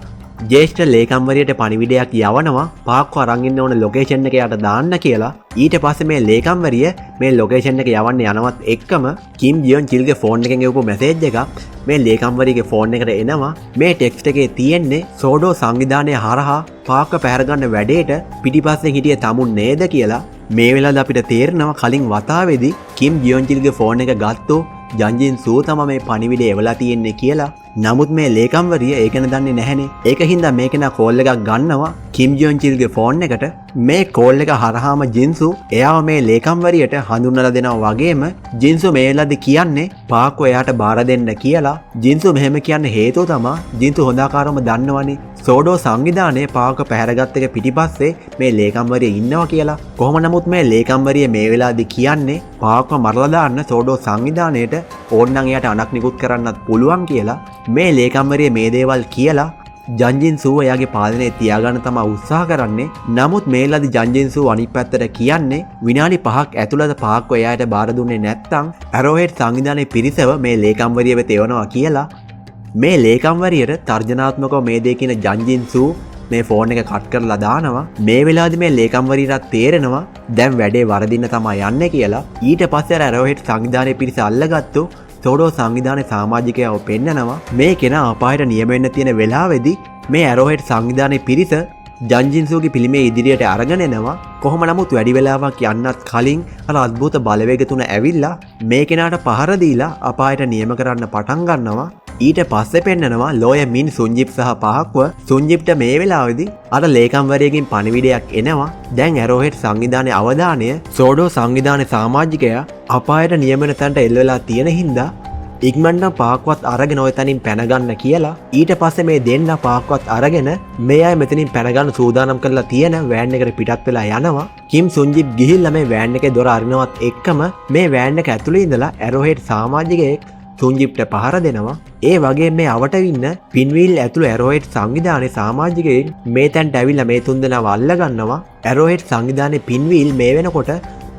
ජේෂ්ඨ ලේකම්වරියට පණිවිඩයක් යවනවා පාක්ව අරන් ඉන්න ඕන ලොකේෂන් එක යට දාන්න කියලා. ඊට පස්සේ මේ ලේකම්වරිය මේ ලොකේෂන් එක යවන්න යනවත් එක්කම කිම් ජියොන් චිල්ගේ ෆෝන් එකෙන් එවපු මැසේජ් එකක් මේ ලේකම්වරියගේ ෆෝන් එකට එනවා. මේ ටෙක්ස්ට් එකේ තියෙන්නේ සෝඩෝ සංවිධානය හරහා පාක්ව පැහැර ගන්න වැඩේට පිටිපස්සෙන් හිටියේ තමුන් නේද කියලා. මේ වෙලාවට අපිට තේරෙනවා කලින් වතාවේදී කිම් ජියොන් චිල්ගේ ෆෝන් එක ගත්තෝ ජන්ජින් සූ තමයි මේ පණිවිඩය එවලා තියෙන්නේ කියලා. නමුත් මේ ලේකම්වරිය ඒක දන්නේ නැහැනේ. ඒක හින්දා මේ කෙනා කෝල් එකක් ගන්නවා කිම් ජොන් චිල්ගේ ෆෝන් එකට. මේ කෝල් එක හරහාම ජින්සු එයාව මේ ලේකම්වරියට හඳුන්වලා දෙනවා වගේම ජින්සු මේ වෙලාවේදී කියන්නේ පාක්ව එයාට බාර දෙන්න කියලා. ජින්සු මෙහෙම කියන්න හේතුව තමයි ජින්සු හොඳාකාරවම දන්නවනේ සෝඩෝ සංවිධානයේ පාක්ව පැහැරගත් එක පිටිපස්සේ මේ ලේකම්වරිය ඉන්නවා කියලා. කොහොම නමුත් මේ ලේකම්වරිය මේ වෙලාවේදී කියන්නේ පාක්ව මරලා දාන්න සෝඩෝ සංවිධානයේට ඕන්නම් එයාට අනක් නිකුත් කරන්නත් පුළුවන් කියලා. මේ ලේකම්වරිය මේ දේවල් කියලා ජන්ජින් සූ එයාගේ පාලනය තියාගන්න තමයි උත්සාහ කරන්නේ. නමුත් මේ වෙලාවේදී ජන්ජින් සූ අනිත් පැත්තට කියන්නේ විනාඩි 5ක් ඇතුළත පාක්ව එයාට බාර දුන්නේ නැත්නම් ඇරෝහෙඩ් සංවිධානයේ පිරිසව මේ ලේකම්වරිය වෙත එවනවා කියලා. මේ ලේකම්වරියට තර්ජනාත්මකව මේ දේ කියන ජන්ජින් සූ මේ ෆෝන් එක කට් කරලා දානවා. මේ වෙලාවේදී මේ ලේකම්වරියට තේරෙනවා දැන් වැඩේ වරදින්න තමයි යන්නේ කියලා. ඊට පස්සේ ඇරෝහෙඩ් සංවිධානයේ පිරිස අල්ලගත්තු සෝඩෝ සංවිධානයේ සමාජිකයව පෙන්නනවා. මේ කෙනා අපායට නියම වෙන්න තියෙන වෙලාවේදී මේ ඇරෝහෙඩ් සංවිධානයේ පිරිස ජන්ජින්සුගේ පිළිමේ ඉදිරියට අරගෙන එනවා. කොහොම නමුත් වැඩි වෙලාවක් යන්නත් කලින් අර අద్భుත බලවේග තුන ඇවිල්ලා මේ කෙනාට පහර දීලා අපායට නියම කරන්න පටන් ගන්නවා. ඊට පස්සේ පෙන්නනවා ලෝය මින් සුන්ජිප් සහ පාක්ව. සුන්ජිප්ට මේ වෙලාවේදී අර ලේකම්වරියකින් පණිවිඩයක් එනවා. දැන් ඇරෝහෙඩ් සංවිධානයේ අවධානය සෝඩෝ සංවිධානයේ සමාජිකයා අපායට නියම වෙන තැනට එල්ල වෙලා තියෙන හින්දා ඉක්මනට පාක්වත් අරගෙන ඔය තැනින් පැනගන්න කියලා. ඊට පස්සේ මේ දෙන්න පාක්වත් අරගෙන මේ අය මෙතනින් පැනගන්න සූදානම් කරලා තියෙන වෑන් එකට පිටත් වෙලා යනවා. කිම් සුන්ජිප් ගිහිල්ලා මේ වෑන් එකේ දොර අරිනවත් එක්කම මේ වෑන් එක ඇතුළේ ඉඳලා ඇරෝහෙඩ් සමාජිකයෙක් සුන්ජිප්ට පහර දෙනවා. ඒ වගේ මේ අවට ඉන්න පින්වීල් ඇතුළු ඇරෝහෙඩ් සංවිධානයේ සමාජිකයෙක් මේ තැනට ඇවිල්ලා මේ තුන්දෙනාව අල්ල ගන්නවා. ඇරෝහෙඩ් සංවිධානයේ පින්වීල් මේ වෙනකොට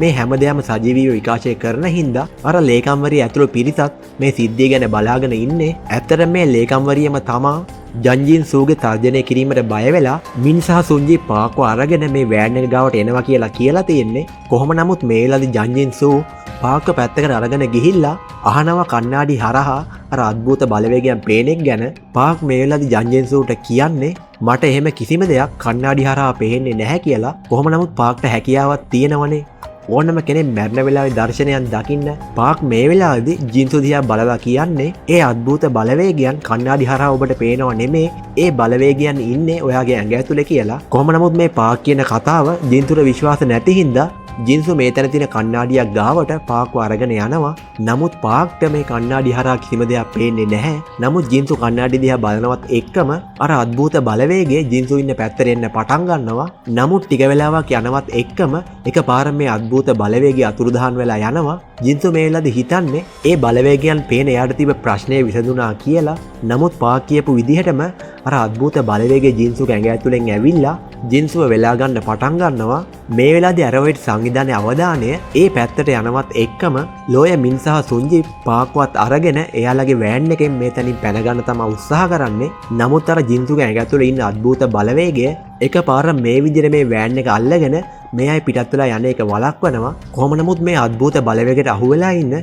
මේ හැමදේම සජීවීව විකාශය කරන හින්දා අර ලේකම්වරිය ඇතුළු පිරිසත් මේ සිද්ධිය ගැන බලාගෙන ඉන්නේ. ඇත්තට මේ ලේකම්වරියම තමා ජන්ජින් සූගේ තර්ජනය කිරීමට බය වෙලා මින් සහ සුන්ජි පාක්ව අරගෙන මේ වෑන් එක ගාවට එනවා කියලා තියෙන්නේ. කොහොම නමුත් මේ වෙලාවේදී ජන්ජින් සූ පාක්ව පැත්තකට අරගෙන ගිහිල්ලා අහනවා කණ්ණාඩි හරහා අර අద్භූත බලවේගයන් පේනෙක් ගැන. පාක් මේ වෙලාවේදී ජන්ජින් සූට කියන්නේ මට එහෙම කිසිම දෙයක් කණ්ණාඩි හරහා පේන්නේ නැහැ කියලා. කොහොම නමුත් පාක්ට හැකියාවක් තියෙනවනේ. ඕනම කෙනෙක් මැරෙන වෙලාවේ දර්ශනයන් දකින්න. පාක් මේ වෙලාවේදී ජින්සු දිහා බලලා කියන්නේ ඒ අద్භූත බලවේගයන් කණ්ණාඩි හරහා ඔබට පේනව නෙමේ. ඒ බලවේගයන් ඉන්නේ ඔයාගේ ඇඟ ඇතුලේ කියලා. කොහොම නමුත් මේ පාක් කියන කතාව ජින්සුට විශ්වාස නැති හින්දා ජින්සු මේ තැන තියෙන කණ්ණාඩියක් ගාවට පාක්ව අරගෙන යනවා. නමුත් පාක්ට මේ කණ්ණාඩි හරහා කිසිම දෙයක් පේන්නේ නැහැ. නමුත් ජින්සු කණ්ණාඩි දිහා බලනවත් එක්කම අර අద్භූත බලවේගයේ ජින්සු ඉන්න පැත්තට එන්න පටන් ගන්නවා. නමුත් ටික වෙලාවක් යනවත් එක්කම එකපාර මේ අద్භූත බලවේගය අතුරුදහන් වෙලා යනවා. ජින්සු මේ වෙලාවේදී හිතන්නේ ඒ බලවේගයන් පේන එයාට තිබ්බ ප්‍රශ්නේ විසඳුණා කියලා. නමුත් පාක් කියපු විදිහටම අර අద్භූත බලවේගයේ ජින්සු ඇඟ ඇතුලෙන් ඇවිල්ලා ජින්සුව වෙලා ගන්න පටන් ගන්නවා. මේ වෙලාවේදී අරවයිට් සංවිධානයේ අවධානය ඒ පැත්තට යනවත් එක්කම ලෝය මින් සහ සුන්ජි පාක්වත් අරගෙන එයාලගේ වෑන් එකෙන් මේ තැනින් පැන ගන්න තමයි උත්සාහ කරන්නේ. නමුත් අර ජින්සුගේ ඇඟ ඇතුලේ ඉන්න අద్භූත බලවේගය එකපාර මේ විදිහට මේ වෑන් එක අල්ලගෙන මේ අය පිටත් වෙලා යන එක වළක්වනවා. කොහොම නමුත් මේ අద్භූත බලවේගයට අහු වෙලා ඉන්න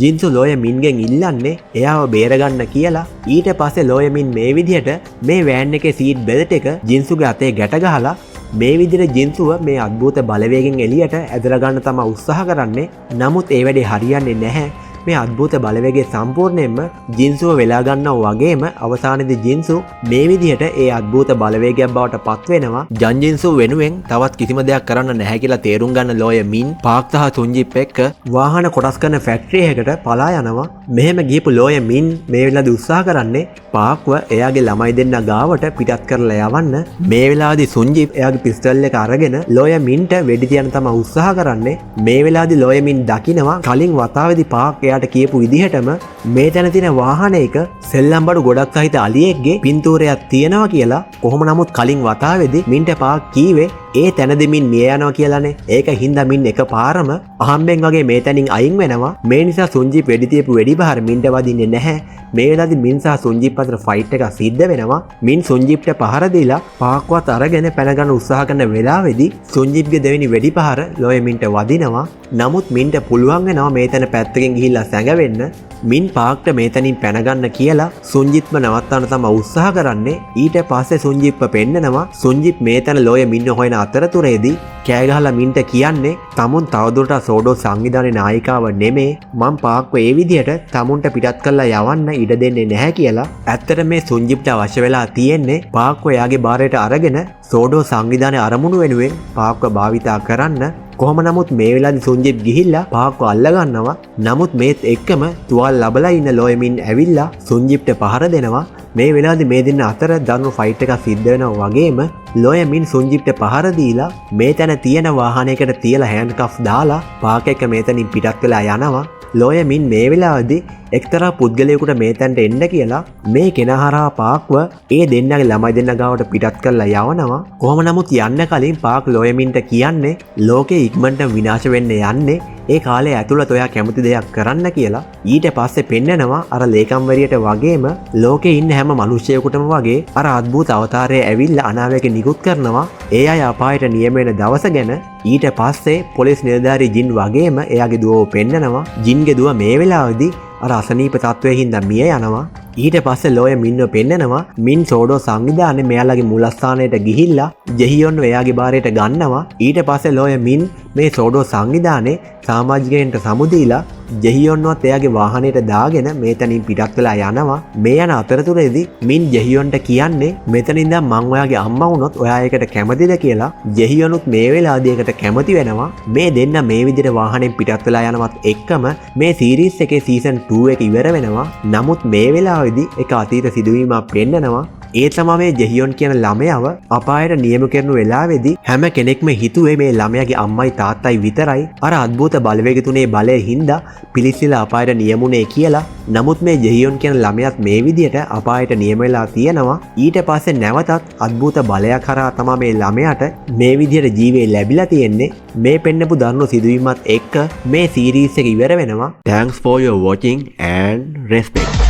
ජින්සු ලෝය මින්ගෙන් ඉල්ලන්නේ එයාව බේරගන්න කියලා. ඊට පස්සේ ලෝය මින් මේ විදිහට මේ වෑන් එකේ සීට් බෙල්ට් එක ජින්සුගේ අතේ ගැට ගහලා මේ විදිහට ජින්සුව මේ අద్භූත බලවේගෙන් එළියට ඇදලා ගන්න තමයි උත්සාහ කරන්නේ. නමුත් ඒ වැඩේ හරියන්නේ නැහැ. මේ අద్භූත බලවේගයේ සම්පූර්ණයෙන්ම ජින්සුව වෙලා ගන්නවා වගේම අවසානයේදී ජින්සු මේ විදිහට ඒ අద్භූත බලවේගයක් බවට පත් වෙනවා. ජන්ජින්සු වෙනුවෙන් තවත් කිසිම දෙයක් කරන්න නැහැ කියලා තේරුම් ගන්න ලෝය මින් පාක් සහ සුන්ජිප් එක්ක වාහන කොටස් කරන ෆැක්ටරි එකකට පලා යනවා. මෙහෙම ගිහපු ලෝය මින් මේ වෙලාවේදී උත්සාහ කරන්නේ පාක්ව එයාගේ ළමයි දෙන්න ගාවට පිටත් කරලා යවන්න. මේ වෙලාවේදී සුන්ජිප් එයාගේ පිස්තල් එක අරගෙන ලෝය මින්ට වෙඩි තියන්න තමයි උත්සාහ කරන්නේ. මේ වෙලාවේදී ලෝය මින් දකිනවා කලින් වතාවේදී පාක් එයාට කියපු විදිහටම මේ තැන තියෙන වාහනයක සෙල්ලම් බඩු ගොඩක් සහිත අලියෙක්ගේ පින්තූරයක් තියෙනවා කියලා. කොහොම නමුත් කලින් වතාවේදී මින්ට පාක් කීවේ ඒ තැනදී මින් මිය යනවා කියලානේ. ඒක හින්දා මින් එකපාරම අහම්බෙන් වගේ මේ තැනින් අයින් වෙනවා. මේ නිසා සුන්ජිප් වෙඩි තියපු වෙඩි බහර මින්ට වදින්නේ නැහැ. මේ වෙලාවේදී මින් සහ සුන්ජිප් අතර ෆයිට් එකක් සිද්ධ වෙනවා. මින් සුන්ජිප්ට පහර දීලා පාක්වත් අරගෙන පැන ගන්න උත්සාහ කරන වෙලාවේදී සුන්ජිප්ගේ දෙවෙනි වෙඩි පහර ලෝය මින්ට වදිනවා. නමුත් මින්ට පුළුවන් වෙනවා මේ තැන පැත්තකින් ගිහිල්ලා සැඟවෙන්න. මින් පාක්ට මේ තැනින් පැන ගන්න කියලා සුන්ජිත්ම නවත්තන්න තමයි උත්සාහ කරන්නේ. ඊට පස්සේ සුන්ජිප්ව පෙන්නනවා. සුන්ජිප් මේ තැන ලෝය මින් හොයන අතරතුරේදී කෑ ගහලා මින්ට කියන්නේ තමුන් තවදුරටත් සෝඩෝ සංවිධානයේ නායිකාව නෙමේ. මං පාක්ව ඒ විදිහට තමුන්ට පිටත් කරලා යවන්න ඉඩ දෙන්නේ නැහැ කියලා. ඇත්තට මේ සුන්ජිප්ට අවශ්‍ය වෙලා තියෙන්නේ පාක්ව එයාගේ බාරයට අරගෙන සෝඩෝ සංවිධානයේ අරමුණු වෙනුවෙන් පාක්ව භාවිතා කරන්න. කොහොම නමුත් මේ වෙලාවේදී සුන්ජිප් ගිහිල්ලා පාක්ව අල්ල ගන්නවා. නමුත් මේත් එක්කම තුවාල ලබලා ඉන්න ලෝය මින් ඇවිල්ලා සුන්ජිප්ට පහර දෙනවා. මේ වෙලාවේදී මේ දෙන්න අතර දරුණු ෆයිට් එකක් සිද්ධ වෙනවා වගේම ලෝය මින් සුන්ජිප්ට පහර දීලා මේ තැන තියෙන වාහනයකට තියලා හෑන්ඩ්කෆ් දාලා පාක් එක මේ තැනින් පිටත් වෙලා යනවා. ලෝය මින් මේ වෙලාවේදී එක්තරා පුද්ගලයෙකුට මේ තැනට එන්න කියලා මේ කෙනහරහා පාක්ව ඒ දෙන්නගේ ළමයි දෙන්න ගාවට පිටත් කරලා යවනවා. කොහොම නමුත් යන්න කලින් පාක් ලෝය මින්ට කියන්නේ ලෝකේ ඉක්මනට විනාශ වෙන්න යන්නේ ඒ කාලේ ඇතුළත ඔයා කැමති දෙයක් කරන්න කියලා. ඊට පස්සේ පෙන්නනවා අර ලේකම්වරියට වගේම ලෝකේ ඉන්න හැම මිනිස්සෙකුටම වගේ අර අద్භූත අවතාරය ඇවිල්ලා අනාවැකි නිකුත් කරනවා. ඒ අය අපායට නියම වෙන දවස ගැන. ඊට පස්සේ පොලිස් නිලධාරී ජින් වගේම එයාගේ දුවව පෙන්නනවා. ජින්ගේ දුව මේ වෙලාවේදී අර අසනීප තත්වයේ හින්දා මිය යනවා. ඊට පස්සේ ලෝය මින්ව පෙන්නනවා. මින් සෝඩෝ සංවිධානයේ මෙයාලගේ මූලස්ථානයට ගිහිල්ලා ජෙහියොන්ව එයාගේ බාරයට ගන්නවා. ඊට පස්සේ ලෝය මින් මේ සෝඩෝ සංවිධානයේ සමාජිකයන්ට සමුදීලා ජෙහියොන්වත් එයාගේ වාහනයට දාගෙන මේ තැනින් පිටත් වෙලා යනවා. මේ යන අතරතුරේදී මින් ජෙහියොන්ට කියන්නේ මෙතන ඉඳන් මං ඔයාගේ අම්මා වුණොත් ඔයා ඒකට කැමතිද කියලා. ජෙහියොනුත් මේ වෙලාවදී ඒකට කැමති වෙනවා. මේ දෙන්න මේ විදිහට වාහනෙන් පිටත් වෙලා යනවත් එක්කම මේ සීරීස් එකේ සීසන් 2 එක ඉවර වෙනවා. නමුත් මේ වෙලාවේදී එක අතීත සිදුවීමක් පෙන්නනවා. ඒ තමයි මේ ජෙහියොන් කියන ළමයාව අපායට නියම කරන වෙලාවේදී හැම කෙනෙක්ම හිතුවේ මේ ළමයාගේ අම්මයි තාත්තයි විතරයි අර අద్භූත බලවේග තුනේ බලය හින්දා පිලිසිලා අපායට නියමුනේ කියලා. නමුත් මේ ජෙහියොන් කියන ළමයාත් මේ විදියට අපායට නියම වෙලා තියෙනවා. ඊට පස්සේ නැවතත් අద్භූත බලයක් කරා තමයි මේ ළමයාට මේ විදියට ජීවේ ලැබිලා තියෙන්නේ. මේ පෙන්නපු දරුණු සිදුවීමත් එක්ක මේ සීරීස් එක ඉවර වෙනවා. Thanks for your watching and respect.